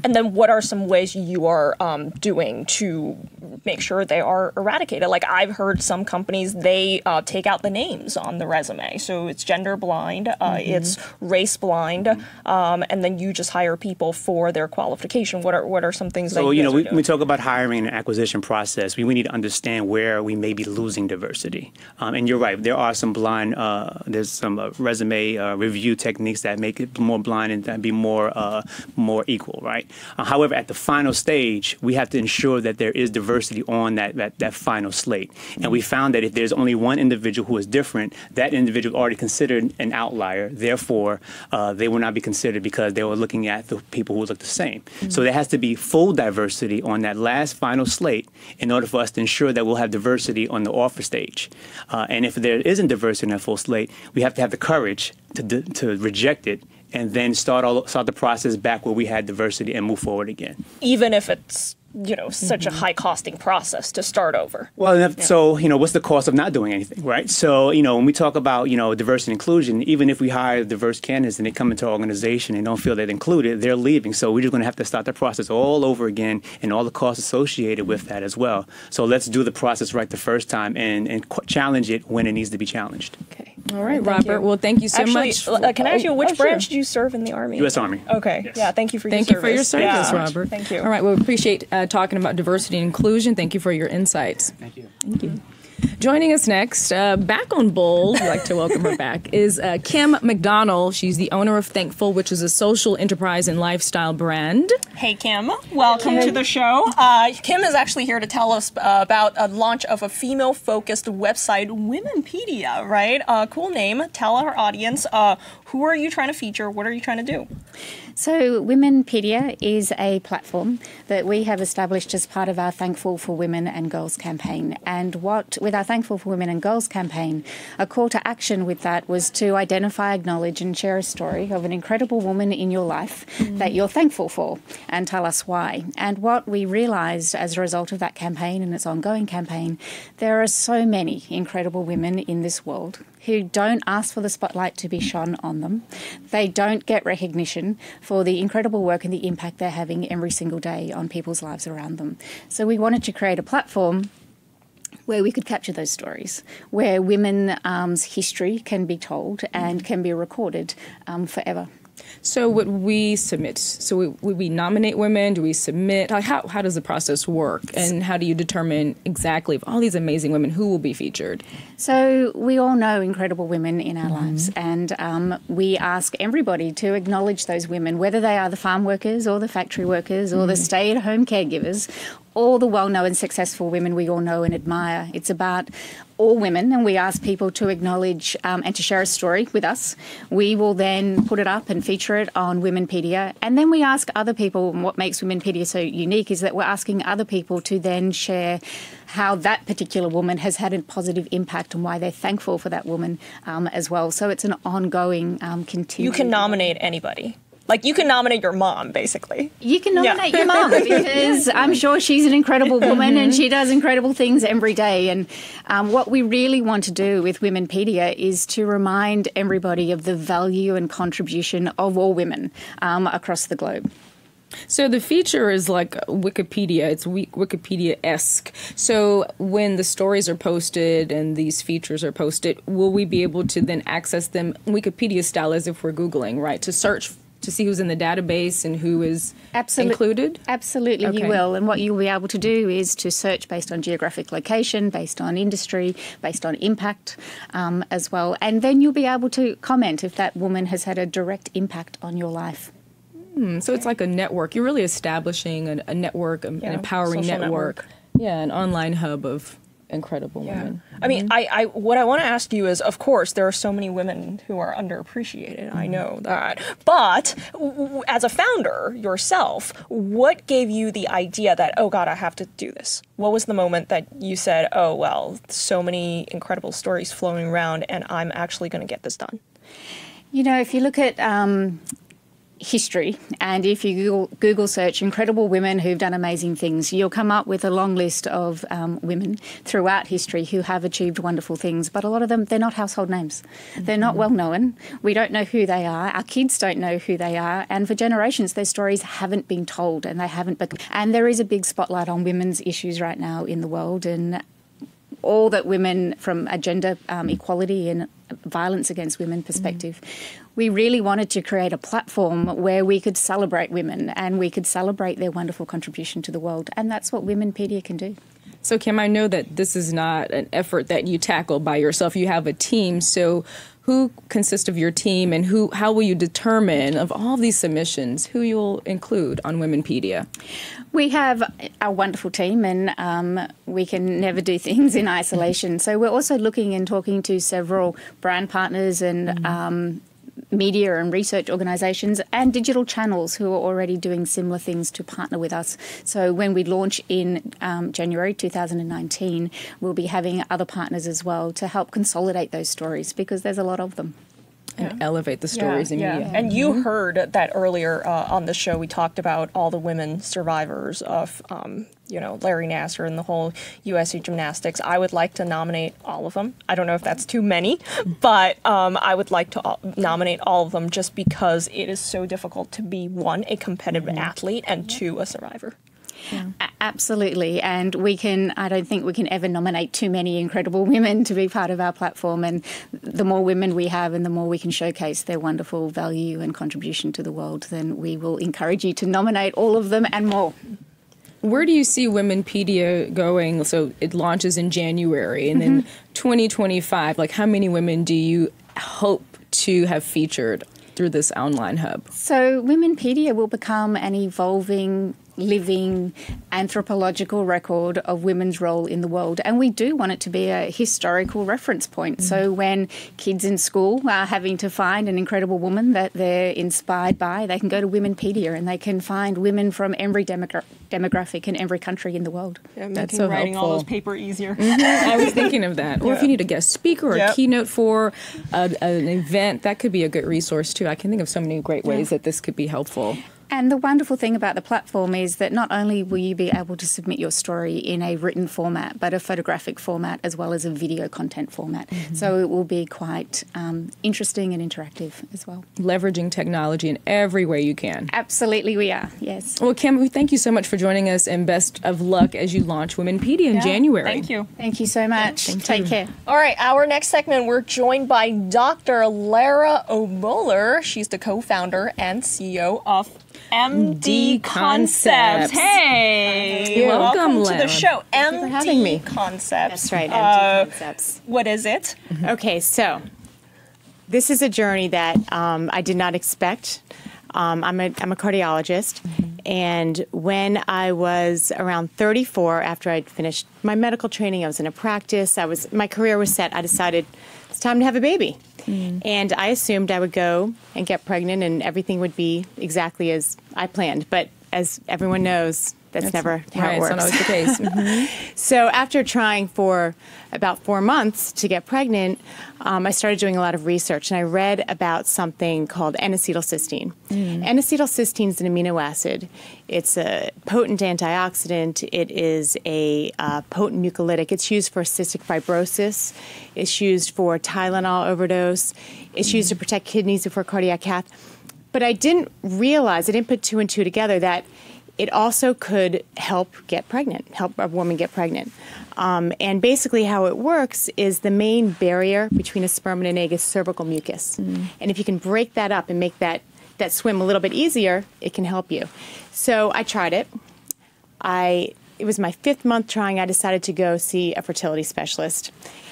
And then what are some ways you are doing to make sure they are eradicated? Like, I've heard some companies, they take out the names on the resume. So it's gender blind, it's race blind, and then you just hire people for their qualification. What are some things that you guys are doing? We talk about hiring and acquisition process. We need to understand where we may be losing diversity. And you're right, there are some blind, there's some resume review techniques that make it more blind and be more equal, right? However, at the final stage, we have to ensure that there is diversity on that final slate. And we found that if there's only one individual who is different, that individual already considered an outlier. Therefore, they will not be considered because they were looking at the people who look the same. So there has to be full diversity on that last final slate in order for us to ensure that we'll have diversity on the offer stage. And if there isn't diversity in that full slate, we have to have the courage to reject it and then start the process back where we had diversity and move forward again. Even if it's such a high costing process to start over. Well, so, what's the cost of not doing anything, right? So, when we talk about, diversity and inclusion, even if we hire diverse candidates and they come into our organization and don't feel they're included, they're leaving. So we're just going to have to start the process all over again and all the costs associated with that as well. So let's do the process right the first time and challenge it when it needs to be challenged. Okay. All right, Robert. Well, thank you so much. Can I ask you, which branch did you serve in the Army? U.S. Army. Okay. Yes. Yeah, thank you for your service. Thank you for your service, Robert. Thank you. All right, well, we appreciate talking about diversity and inclusion. Thank you for your insights. Thank you. Thank you. Joining us next, back on Bold, we'd like to welcome her back, is Kim McDonnell. She's the owner of Thankful, which is a social enterprise and lifestyle brand. Hey, Kim. Welcome to the show. Kim is actually here to tell us about a launch of a female-focused website, Womenpedia, right? Cool name. Tell our audience, who are you trying to feature? What are you trying to do? So Womenpedia is a platform that we have established as part of our Thankful for Women and Girls campaign. And with our Thankful for Women and Girls campaign, a call to action with that was to identify, acknowledge and share a story of an incredible woman in your life that you're thankful for and tell us why. And what we realised as a result of that campaign and its ongoing campaign, there are so many incredible women in this world who don't ask for the spotlight to be shone on them. They don't get recognition for the incredible work and the impact they're having every single day on people's lives around them. So we wanted to create a platform where we could capture those stories, where women's history can be told and can be recorded forever. So would we submit? So would we nominate women? Do we submit? Like how does the process work? And how do you determine exactly of all these amazing women who will be featured? So we all know incredible women in our lives, and we ask everybody to acknowledge those women, whether they are the farm workers or the factory workers or the stay-at-home caregivers, all the well-known successful women we all know and admire. It's about all women, and we ask people to acknowledge and to share a story with us. We will then put it up and feature it on Womenpedia, and then we ask other people, and what makes Womenpedia so unique is that we're asking other people to then share how that particular woman has had a positive impact and why they're thankful for that woman as well. So it's an ongoing continuing. You can nominate anybody. Like, you can nominate your mom, basically. You can nominate your mum, because I'm sure she's an incredible woman and she does incredible things every day. And what we really want to do with Womenpedia is to remind everybody of the value and contribution of all women across the globe. So the feature is like Wikipedia. It's Wikipedia-esque. So when the stories are posted and these features are posted, will we be able to then access them Wikipedia style as if we're Googling, right? To search to see who's in the database and who is included? Absolutely, okay. You will. And what you'll be able to do is to search based on geographic location, based on industry, based on impact as well. And then you'll be able to comment if that woman has had a direct impact on your life. So it's like a network. You're really establishing a network, an empowering network. Yeah, an online hub of incredible women. I mean, what I want to ask you is, of course, there are so many women who are underappreciated. I know that. But as a founder yourself, what gave you the idea that, oh, God, I have to do this? What was the moment that you said, oh, well, so many incredible stories flowing around, and I'm actually going to get this done? You know, if you look at history, and if you Google search incredible women who've done amazing things, you'll come up with a long list of women throughout history who have achieved wonderful things, but a lot of them, they're not household names. They're not well known. We don't know who they are. Our kids don't know who they are, and for generations their stories haven't been told, and they haven't and there is a big spotlight on women's issues right now in the world, and all that women, from a gender equality and violence against women perspective, we really wanted to create a platform where we could celebrate women and we could celebrate their wonderful contribution to the world. And that's what Womenpedia can do. So, Kim, I know that this is not an effort that you tackle by yourself. You have a team. So who consists of your team, and how will you determine, of all these submissions, who you'll include on Womenpedia? We have a wonderful team, and we can never do things in isolation. So we're also looking and talking to several brand partners and media and research organisations and digital channels who are already doing similar things to partner with us. So when we launch in January 2019, we'll be having other partners as well to help consolidate those stories, because there's a lot of them. And elevate the stories in media. And you heard that earlier on the show. We talked about all the women survivors of, Larry Nassar and the whole USA Gymnastics. I would like to nominate all of them. I don't know if that's too many, but I would like to nominate all of them, just because it is so difficult to be, one, a competitive athlete, and two, a survivor. Yeah. Absolutely. And I don't think we can ever nominate too many incredible women to be part of our platform. And the more women we have and the more we can showcase their wonderful value and contribution to the world, then we will encourage you to nominate all of them and more. Where do you see Womenpedia going? So it launches in January, and then 2025, like how many women do you hope to have featured through this online hub? So Womenpedia will become an evolving, living anthropological record of women's role in the world. And we do want it to be a historical reference point. So when kids in school are having to find an incredible woman that they're inspired by, they can go to Womenpedia and they can find women from every demographic in every country in the world. Yeah, that's so writing helpful. All those paper easier. I was thinking of that. Or if you need a guest speaker or a keynote for an event, that could be a good resource too. I can think of so many great ways that this could be helpful. And the wonderful thing about the platform is that not only will you be able to submit your story in a written format, but a photographic format as well as a video content format. So it will be quite interesting and interactive as well. Leveraging technology in every way you can. Absolutely, we are, yes. Well, Kim, we thank you so much for joining us, and best of luck as you launch Womenpedia in January. Thank you. Thank you so much. Take care. All right, our next segment, we're joined by Dr. Lara Oboler. She's the co-founder and CEO of MD Concepts. Hey, welcome to the show. for having me. MD Concepts. That's right, MD Concepts. What is it? Okay, so this is a journey that I did not expect. I'm a cardiologist, and when I was around 34, after I'd finished my medical training, I was in a practice. My career was set. I decided it's time to have a baby, and I assumed I would go and get pregnant, and everything would be exactly as I planned. But as everyone knows, that's never how it works. It's not always the case. So after trying for about 4 months to get pregnant, I started doing a lot of research, and I read about something called N-acetylcysteine. N-acetylcysteine is an amino acid. It's a potent antioxidant. It is a potent mucolytic. It's used for cystic fibrosis. It's used for Tylenol overdose. It's used to protect kidneys before cardiac cath. But I didn't realize, I didn't put two and two together, that it also could help a woman get pregnant. And basically how it works is the main barrier between a sperm and an egg is cervical mucus. And if you can break that up and make that swim a little bit easier, it can help you. So I tried it. It was my 5th month trying. I decided to go see a fertility specialist.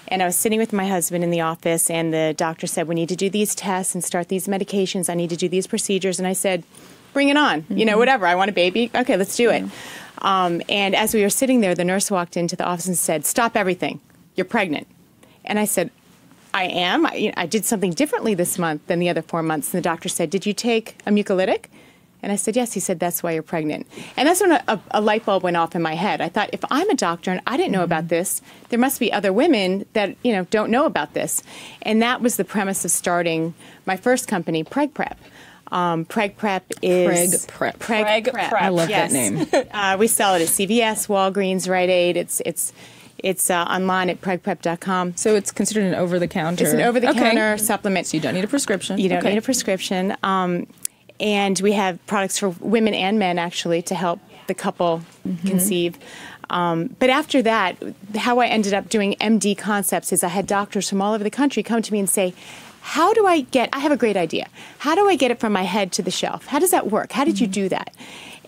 And I was sitting with my husband in the office, and the doctor said, we need to do these tests and start these medications. I need to do these procedures. And I said, bring it on. You know, whatever. I want a baby. Okay, let's do it. And as we were sitting there, the nurse walked into the office and said, stop everything. You're pregnant. And I said, I am. I did something differently this month than the other 4 months. And the doctor said, did you take a mucolytic? And I said, yes. He said, that's why you're pregnant. And that's when a light bulb went off in my head. I thought, if I'm a doctor and I didn't know about this, there must be other women that, don't know about this. And that was the premise of starting my first company, Preg Prep. Preg Prep is Preg Prep. I love yes. that name. We sell it at CVS, Walgreens, Rite Aid. It's online at pregprep.com. So it's considered an over-the-counter. It's an over-the-counter supplement. So you don't need a prescription. You don't need a prescription. And we have products for women and men, actually, to help the couple conceive. But after that, how I ended up doing MD Concepts is I had doctors from all over the country come to me and say, I have a great idea. How do I get it from my head to the shelf? How does that work? How did you do that?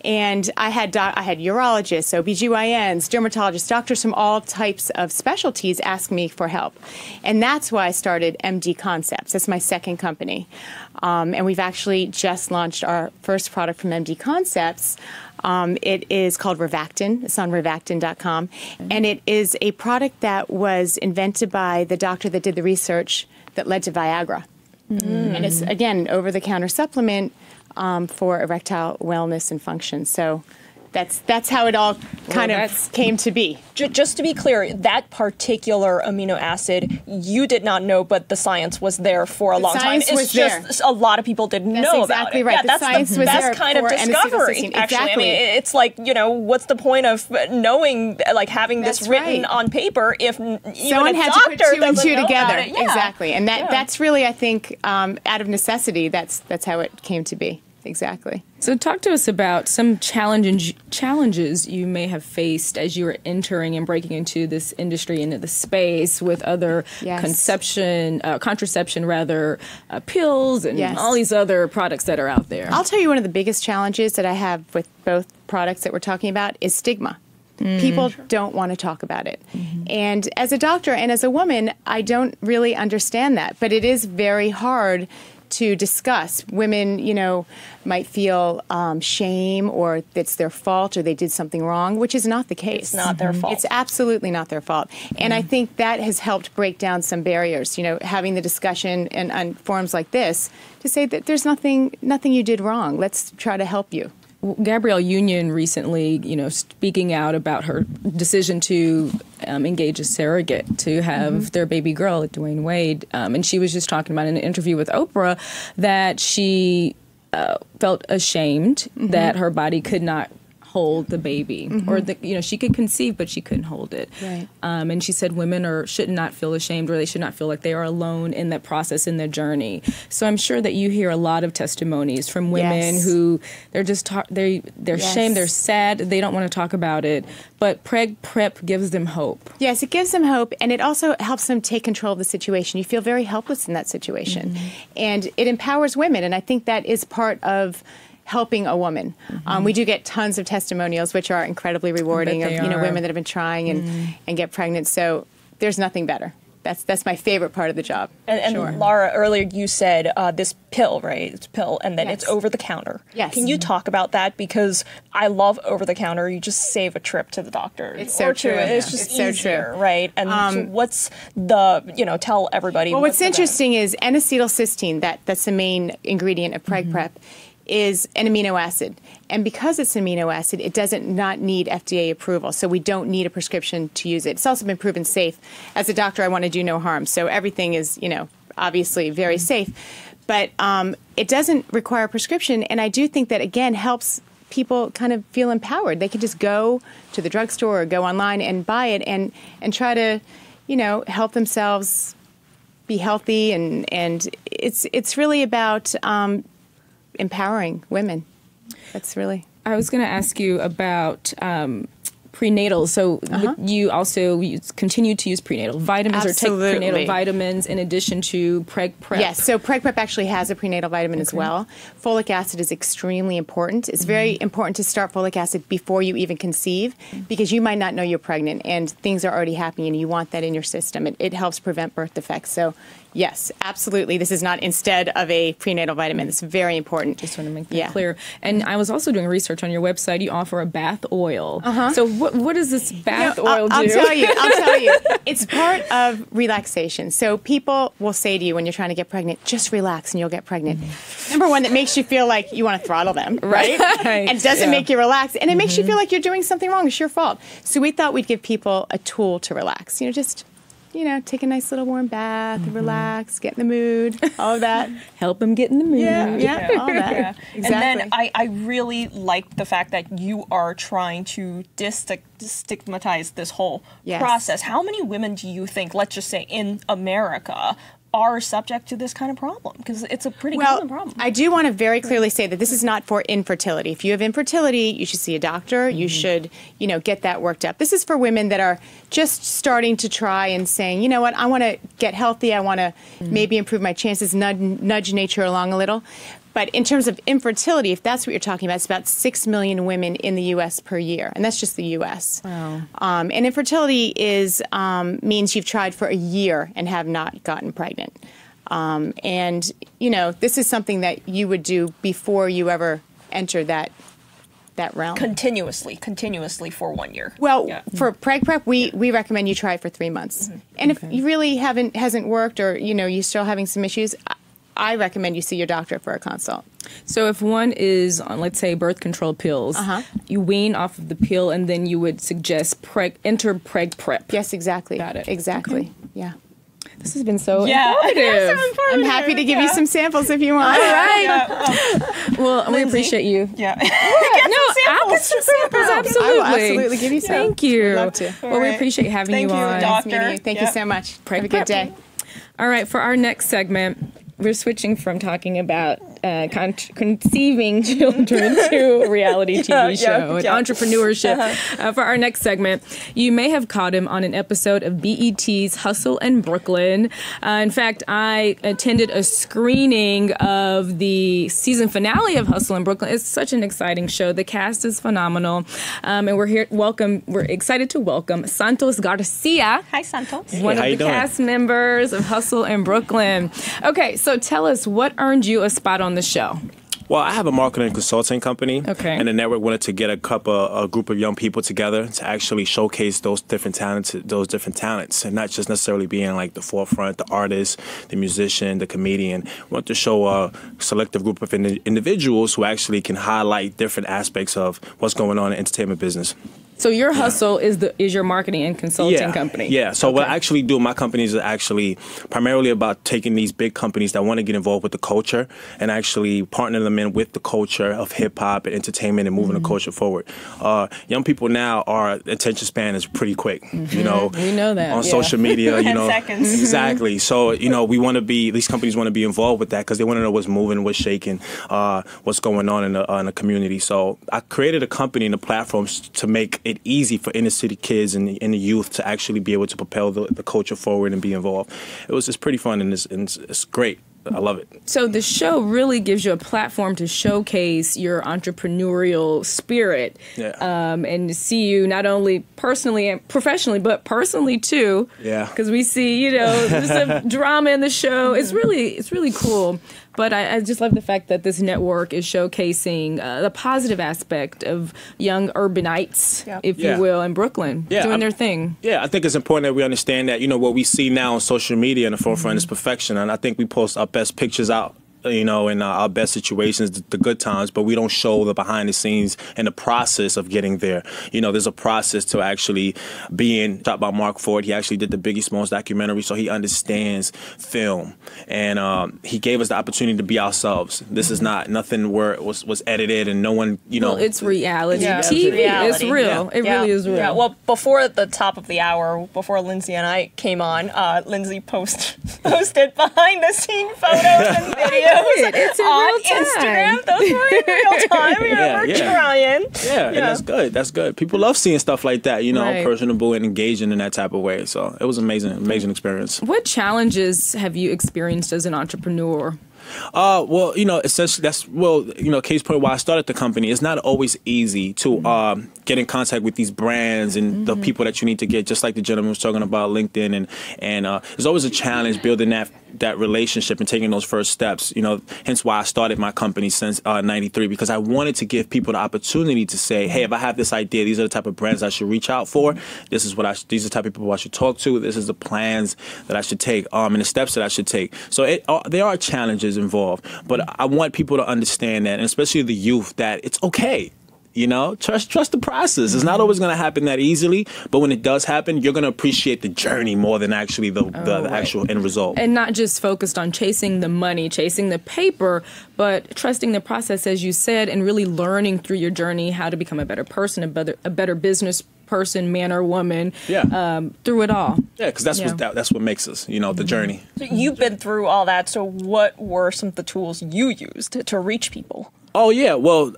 And I had urologists, OBGYNs, dermatologists, doctors from all types of specialties ask me for help. And that's why I started MD Concepts. That's my second company. And we've actually just launched our first product from MD Concepts. It is called Revactin. It's on revactin.com. And it is a product that was invented by the doctor that did the research that led to Viagra. And it's, again, an over-the-counter supplement for erectile wellness and function. So that's how it all kind of came to be. Just to be clear, that particular amino acid, you did not know, but the science was there for a long time. It's just a lot of people didn't know about it. Right. Yeah, the that's science the was best there kind of for discovery, N-acetylcysteine. actually. Exactly. I mean, it's like, what's the point of knowing, like having this written on paper if someone had to put two and two together? Exactly. And that's really, I think, out of necessity, that's how it came to be. Exactly. So talk to us about some challenges you may have faced as you were entering and breaking into this industry, into the space with other contraception, pills and all these other products that are out there. I'll tell you one of the biggest challenges that I have with both products that we're talking about is stigma. People don't want to talk about it. And as a doctor and as a woman, I don't really understand that. But it is very hard to discuss. Women, might feel shame or it's their fault or they did something wrong, which is not the case. It's not their fault. It's absolutely not their fault. And I think that has helped break down some barriers, having the discussion and on forums like this to say that there's nothing you did wrong. Let's try to help you. Gabrielle Union recently, speaking out about her decision to engage a surrogate to have their baby girl, Dwayne Wade, and she was just talking about in an interview with Oprah that she felt ashamed that her body could not hold the baby, or she could conceive, but she couldn't hold it. Right. And she said women should not feel ashamed, or they should not feel like they are alone in that process, in their journey. So I'm sure that you hear a lot of testimonies from women who they're just they're ashamed, they're sad, they don't want to talk about it. But Preg Prep gives them hope. Yes, it gives them hope, and it also helps them take control of the situation. You feel very helpless in that situation, and it empowers women. And I think that is part of helping a woman. We do get tons of testimonials, which are incredibly rewarding, of women that have been trying and get pregnant. So there's nothing better. That's my favorite part of the job. And Lara, earlier you said this pill, right? It's a pill, and then it's over the counter. Yes. Can you talk about that? Because I love over the counter. You just save a trip to the doctor. It's so true. It's just so easier, right? And so what's the, tell everybody. Well, what's interesting is N-acetylcysteine, that's the main ingredient of Preg Prep, is an amino acid. And because it's an amino acid, it doesn't not need FDA approval. So we don't need a prescription to use it. It's also been proven safe. As a doctor, I want to do no harm. So everything is, obviously very safe. But it doesn't require a prescription. And I do think that, again, helps people kind of feel empowered. They can just go to the drugstore or go online and buy it and try to, help themselves be healthy. And it's really about empowering women. That's really. I was going to ask you about prenatal. So you also continue to use prenatal vitamins or take prenatal vitamins in addition to Preg Prep? Yes, so Preg Prep actually has a prenatal vitamin as well. Folic acid is extremely important. It's very important to start folic acid before you even conceive, because you might not know you're pregnant and things are already happening and you want that in your system. It helps prevent birth defects. So yes, absolutely. This is not instead of a prenatal vitamin. It's very important. Just want to make that clear. And I was also doing research on your website. You offer a bath oil. So what does this bath oil do? I'll tell you. It's part of relaxation. So people will say to you when you're trying to get pregnant, just relax and you'll get pregnant. Number one, that makes you feel like you want to throttle them, right? And it doesn't make you relax. And it makes you feel like you're doing something wrong. It's your fault. So we thought we'd give people a tool to relax. Just take a nice little warm bath, relax, get in the mood, all of that. Help them get in the mood. Yeah, all that. Exactly. And then I really like the fact that you are trying to destigmatize this whole process. How many women do you think, let's just say in America, are subject to this kind of problem? Because it's a pretty common problem. I do want to very clearly say that this is not for infertility. If you have infertility, you should see a doctor. You should, get that worked up. This is for women that are just starting to try and saying, you know what, I want to get healthy. I want to maybe improve my chances, nudge nature along a little. But in terms of infertility, if that's what you're talking about, it's about 6 million women in the U.S. per year, and that's just the U.S. Wow. And infertility means you've tried for a year and have not gotten pregnant. And this is something that you would do before you ever enter that realm. Continuously for 1 year. Well, for Preg Prep, we recommend you try it for 3 months. And if you really hasn't worked, or you're still having some issues, I recommend you see your doctor for a consult. So if one is on, let's say, birth control pills, you wean off of the pill and then you would suggest enter Preg Prep. Yes, exactly. Got it. Exactly. Okay. Yeah. This has been so informative. I'm happy to give you some samples if you want. All right. Well, we appreciate you. Yeah. I'll get some samples. Absolutely. I will absolutely give you some. Thank you. I'd love to. Well, we appreciate having you on. Doctor. Nice meeting you. Thank you so much. Have a good day. All right. For our next segment, we're switching from talking about conceiving children to a reality TV show and entrepreneurship. For our next segment, you may have caught him on an episode of BET's Hustle in Brooklyn. In fact, I attended a screening of the season finale of Hustle in Brooklyn. It's such an exciting show. The cast is phenomenal. And we're excited to welcome Santos Garcia. Hi, Santos. One of the cast members of Hustle in Brooklyn. Okay, so tell us, what earned you a spot on the show? Well, I have a marketing and consulting company, okay, and the network wanted to get a group of young people together to actually showcase those different talents, and not just necessarily being like the forefront, the artist, the musician, the comedian. We want to show a selective group of individuals who actually can highlight different aspects of what's going on in the entertainment business. So your hustle is your marketing and consulting company. Yeah. So what I actually do, my companies are actually primarily about taking these big companies that want to get involved with the culture and actually partner them in with the culture of hip hop and entertainment and moving the culture forward. Young people now, our attention span is pretty quick. You know, we know that on social media. You 10 know, seconds. Exactly. So we want to be, these companies want to be involved with that because they want to know what's moving, what's shaking, what's going on in the community. So I created a company and a platform to make it easy for inner city kids and the youth to actually be able to propel the culture forward and be involved. It's pretty fun and it's great. I love it. So the show really gives you a platform to showcase your entrepreneurial spirit, and to see you not only personally and professionally, but personally too. Yeah. Because we see, there's some drama in the show. It's really cool. But I just love the fact that this network is showcasing the positive aspect of young urbanites, if you will, in Brooklyn, doing their thing. Yeah, I think it's important that we understand that, what we see now on social media in the forefront is perfection. And I think we post our best pictures out, in our best situations, the good times, but we don't show the behind the scenes and the process of getting there. There's a process to actually being shot by Mark Ford. He actually did the Biggie Smalls documentary, so he understands film. And he gave us the opportunity to be ourselves. This is not nothing where it was edited and no one, Well, it's reality. Yeah. TV, Reality. it's real. It really is real. Yeah. Well, before the top of the hour, before Lindsay and I came on, Lindsay posted behind the scene photos and videos. It's in on real time. Instagram. Those were in real time. We're trying. Yeah, and that's good. That's good. People love seeing stuff like that, Right. personable and engaging in that type of way. So it was amazing experience. What challenges have you experienced as an entrepreneur? Well, essentially case point why I started the company. It's not always easy to get in contact with these brands and the people that you need to get, just like the gentleman was talking about LinkedIn and there's always a challenge building that relationship and taking those first steps, hence why I started my company since 93, because I wanted to give people the opportunity to say, hey, if I have this idea, these are the type of brands I should reach out for. These are the type of people I should talk to. This is the plans that I should take and the steps that I should take. So there are challenges involved, but I want people to understand that, and especially the youth, that it's okay. Trust the process. It's not always going to happen that easily, but when it does happen, you're going to appreciate the journey more than actually the actual end result. And not just focused on chasing the money, chasing the paper, but trusting the process, as you said, and really learning through your journey how to become a better person, a better business person, man or woman, through it all. Yeah, because that's what makes us, the journey. So you've been through all that. So what were some of the tools you used to reach people? Oh, yeah. Well,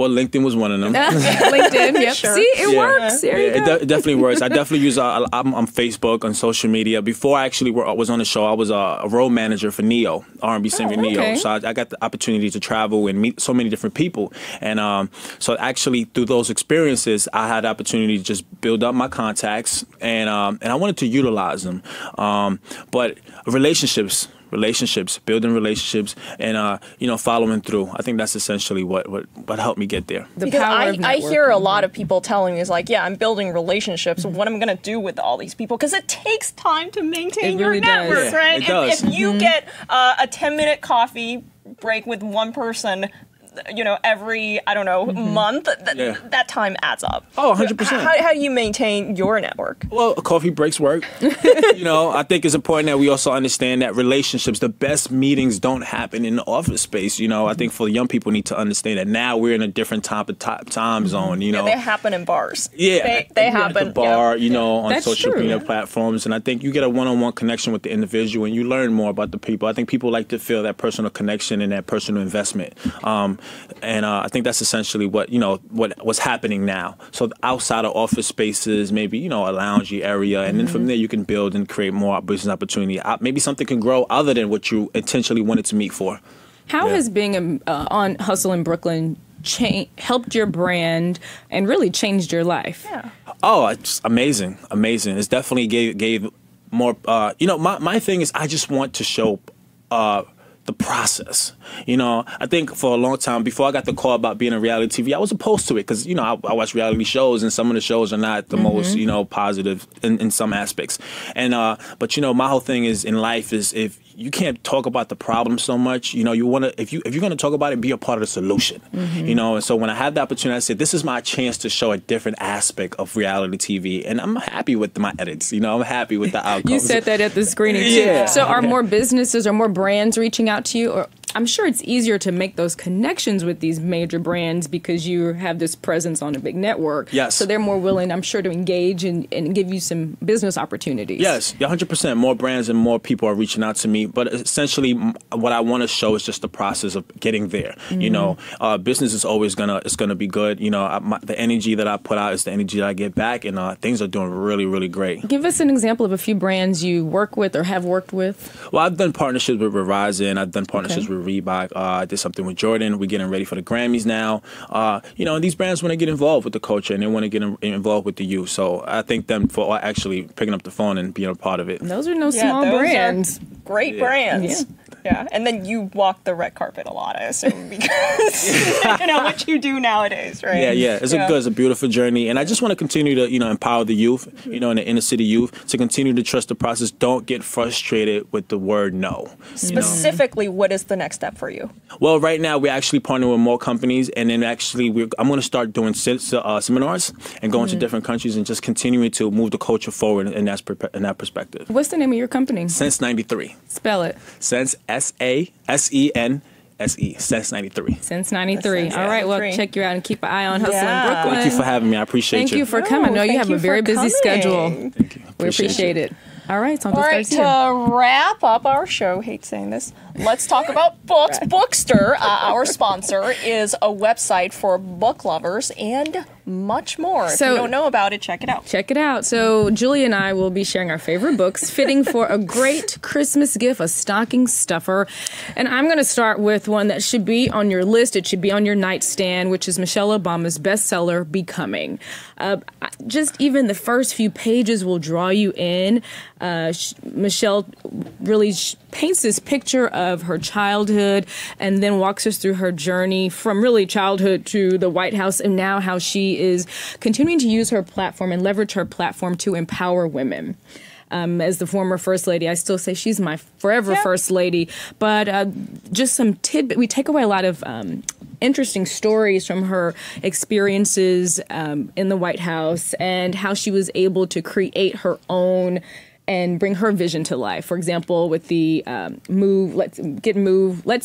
LinkedIn was one of them. LinkedIn, yep. Sure. See, it works. There you go. It definitely works. I definitely use I'm on Facebook, on social media. Before I actually was on the show, I was a role manager for Neo, R&B singer Neo. So I got the opportunity to travel and meet so many different people. And so actually through those experiences, I had the opportunity to just build up my contacts, and I wanted to utilize them. But relationships, building relationships, and following through. I think that's essentially what helped me get there. The power of I networking. hear a lot of people telling me, is like, I'm building relationships. What am I going to do with all these people? Because it takes time to maintain It really your network, does. right? It does. If you get a 10-minute coffee break with one person, every, month, that time adds up. Oh, 100%. How do you maintain your network? Well, coffee breaks work. I think it's important that we also understand that relationships, the best meetings don't happen in the office space. I think for young people need to understand that now we're in a different time zone. They happen in bars. Yeah, they happen at the bar. On That's social true. media platforms, and I think you get a one-on-one connection with the individual, and you learn more about the people. I think people like to feel that personal connection and that personal investment. And I think that's essentially what's happening now. So outside of office spaces, maybe, a loungy area. And then from there, you can build and create more business opportunity. Maybe something can grow other than what you intentionally wanted to meet for. How has being on Hustle in Brooklyn helped your brand and really changed your life? Yeah. Oh, it's amazing. It's definitely gave more. My thing is I just want to show the process. I think for a long time, before I got the call about being in reality TV, I was opposed to it because, I watch reality shows and some of the shows are not the most, positive in some aspects. And, but, my whole thing is in life is if you can't talk about the problem so much. You know, you want to, if you're going to talk about it, be a part of the solution. You know, and so when I had the opportunity, I said, this is my chance to show a different aspect of reality TV, and I'm happy with my edits. You know, I'm happy with the outcomes. You said that at the screening too. Yeah. So are more businesses or more brands reaching out to you? Or I'm sure it's easier to make those connections with these major brands because you have this presence on a big network. Yes. So they're more willing, I'm sure, to engage and give you some business opportunities. Yes, 100%. More brands and more people are reaching out to me. But essentially, what I want to show is just the process of getting there. You know, business is always gonna be good. You know, the energy that I put out is the energy that I get back, and things are doing really, really great. Give us an example of a few brands you work with or have worked with. Well, I've done partnerships with Verizon. I've done partnerships with Reebok. I did something with Jordan. We're getting ready for the Grammys now. You know, and these brands want to get involved with the culture and they want to get involved with the youth. So I thank them for actually picking up the phone and being a part of it. Those are no small brands. Great brands. Yeah, and then you walk the red carpet a lot, I assume, because you know what you do nowadays, right? Yeah. It's a beautiful journey, and I just want to continue to, you know, empower the youth, you know, and the inner city youth to continue to trust the process. Don't get frustrated with the word no. Specifically, what is the next step for you? Well, right now we're actually partnering with more companies, and then actually I'm going to start doing seminars and going to different countries and just continuing to move the culture forward in that perspective. What's the name of your company? Since '93. Spell it. Since SASENSE. Since '93. Since '93. All right. Well, check you out and keep an eye on Hustle in Brooklyn. Thank you for having me. I appreciate you. Thank you for coming. I know you have a very busy schedule. Thank you. We appreciate it. All right, Santos Garcia. To wrap up our show, hate saying this, let's talk about books. Bookster, our sponsor, is a website for book lovers and much more. If you don't know about it, check it out. Check it out. So Julia and I will be sharing our favorite books, fitting for a great Christmas gift, a stocking stuffer. And I'm going to start with one that should be on your list. It should be on your nightstand, which is Michelle Obama's bestseller, Becoming. Just even the first few pages will draw you in. Michelle really paints this picture of her childhood and then walks us through her journey from really childhood to the White House and now how she is continuing to use her platform and leverage her platform to empower women. As the former First Lady, I still say she's my forever First Lady. But just some tidbit. We take away a lot of interesting stories from her experiences in the White House and how she was able to create her own and bring her vision to life. For example, with the Let's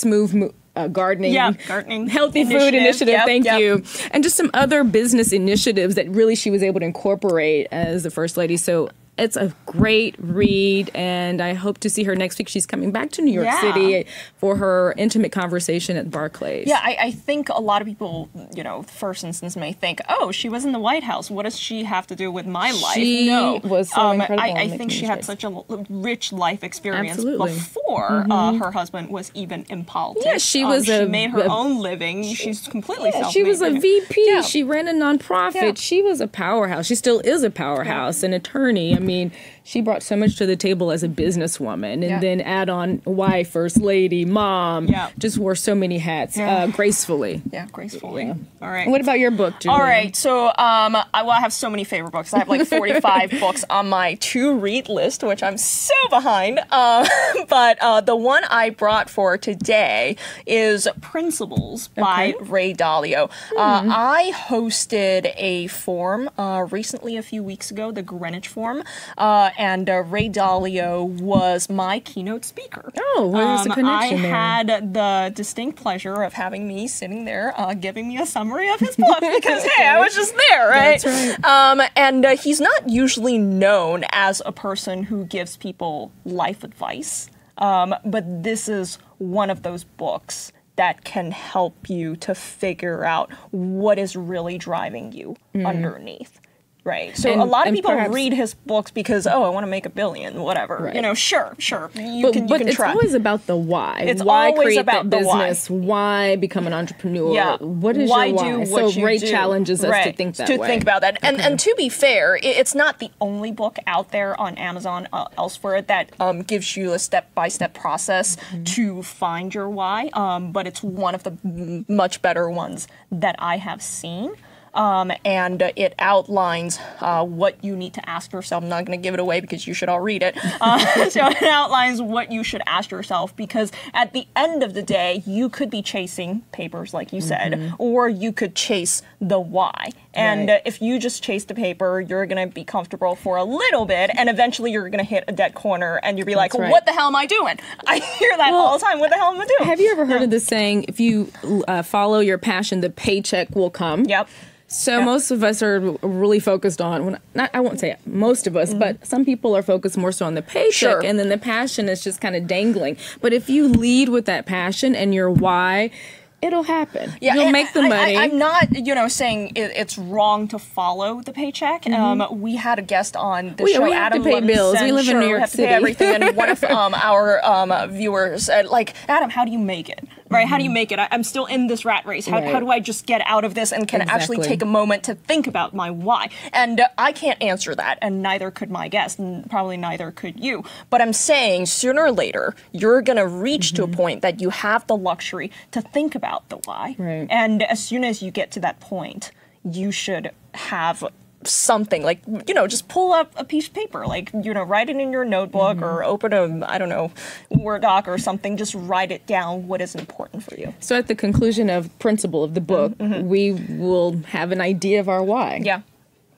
Move gardening, healthy food initiative. Thank you. And just some other business initiatives that really she was able to incorporate as the First Lady. So it's a great read, and I hope to see her next week. She's coming back to New York City for her intimate conversation at Barclays. Yeah, I think a lot of people, you know, first instance may think, oh, she was in the White House. What does she have to do with my life? She was so incredible. I think she had such a rich life experience before her husband was even in politics. Yeah, she was she made her own living. She's completely self-made. She was a VP. Yeah. She ran a nonprofit. Yeah. She was a powerhouse. She still is a powerhouse, an attorney. I mean, she brought so much to the table as a businesswoman, and then add on wife, First Lady, mom. Just wore so many hats gracefully. Gracefully. All right. What about your book, Julia? All right. So, I have so many favorite books. I have like 45 books on my to-read list, which I'm so behind. But the one I brought for today is Principles by Ray Dalio. I hosted a forum recently, a few weeks ago, the Greenwich Forum. And Ray Dalio was my keynote speaker. Oh, where's the connection there? I had the distinct pleasure of having me sitting there giving me a summary of his book because, hey, I was just there, right? That's right. And he's not usually known as a person who gives people life advice, but this is one of those books that can help you to figure out what is really driving you underneath. Right. So a lot of people read his books because, I want to make $1 billion, whatever. Right. You know, sure. You can it's try. always about the why. It's why always create about that the business? Why become an entrepreneur? Yeah. What is why your why? do what so you Ray do. challenges us to think that way. To think about that. And to be fair, it's not the only book out there on Amazon elsewhere that gives you a step-by-step process to find your why. But it's one of the much better ones that I have seen. and it outlines what you need to ask yourself. I'm not going to give it away because you should all read it. So it outlines what you should ask yourself, because at the end of the day, you could be chasing papers, like you said, or you could chase the why. And if you just chase the paper, you're going to be comfortable for a little bit, and eventually you're going to hit a dead corner, and you'll be like, what the hell am I doing? I hear that all the time. What the hell am I doing? Have you ever heard of this saying, if you follow your passion, the paycheck will come? Yep. So most of us are really focused on, I won't say most of us, but some people are focused more so on the paycheck, and then the passion is just kind of dangling. But if you lead with that passion and your why, it'll happen. Yeah, you'll make the money. I'm not, saying it's wrong to follow the paycheck. We had a guest on the show, we have Adam to pay bills. We live in New York we have City. to pay everything. And one of our viewers said, Adam, how do you make it? Right? How do you make it? I'm still in this rat race. How do I just get out of this and can actually take a moment to think about my why? And I can't answer that, and neither could my guest, and probably neither could you. But I'm saying sooner or later, you're going to reach to a point that you have the luxury to think about the why. Right. And as soon as you get to that point, you should have something, just pull up a piece of paper, write it in your notebook or open a, Word doc or something. Just write it down, what is important for you. So at the conclusion of principle of the book, we will have an idea of our why. Yeah.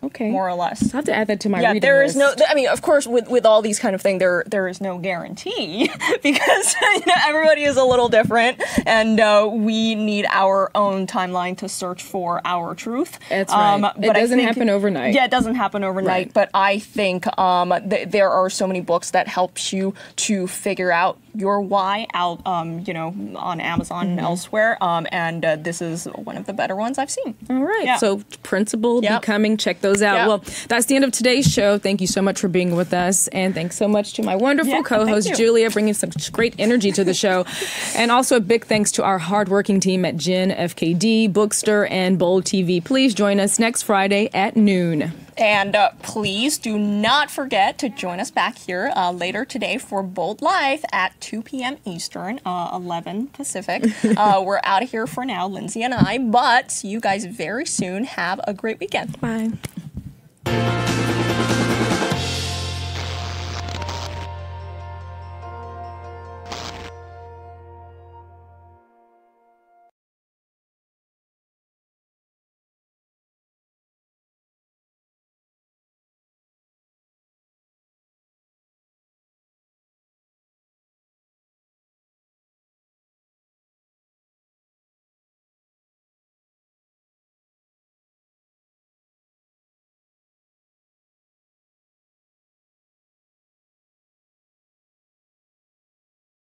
Okay. More or less. I'll have to add that to my reading there list. is no, of course, with all these kind of things, there is no guarantee because everybody is a little different, and we need our own timeline to search for our truth. That's right. But it doesn't happen overnight. Yeah, it doesn't happen overnight, but I think there are so many books that helps you to figure out your why out, on Amazon and elsewhere, and this is one of the better ones I've seen. All right. So Principle, Becoming, check those out. Well, that's the end of today's show. Thank you so much for being with us, and thanks so much to my wonderful co-host Julia, bringing such great energy to the show, and also a big thanks to our hardworking team at Gen, FKD, Bookster, and Bold TV. Please join us next Friday at noon. And please do not forget to join us back here later today for Bold Life at 2 p.m. Eastern, 11 Pacific. We're out of here for now, Lindsay and I, but see you guys very soon. Have a great weekend. Bye.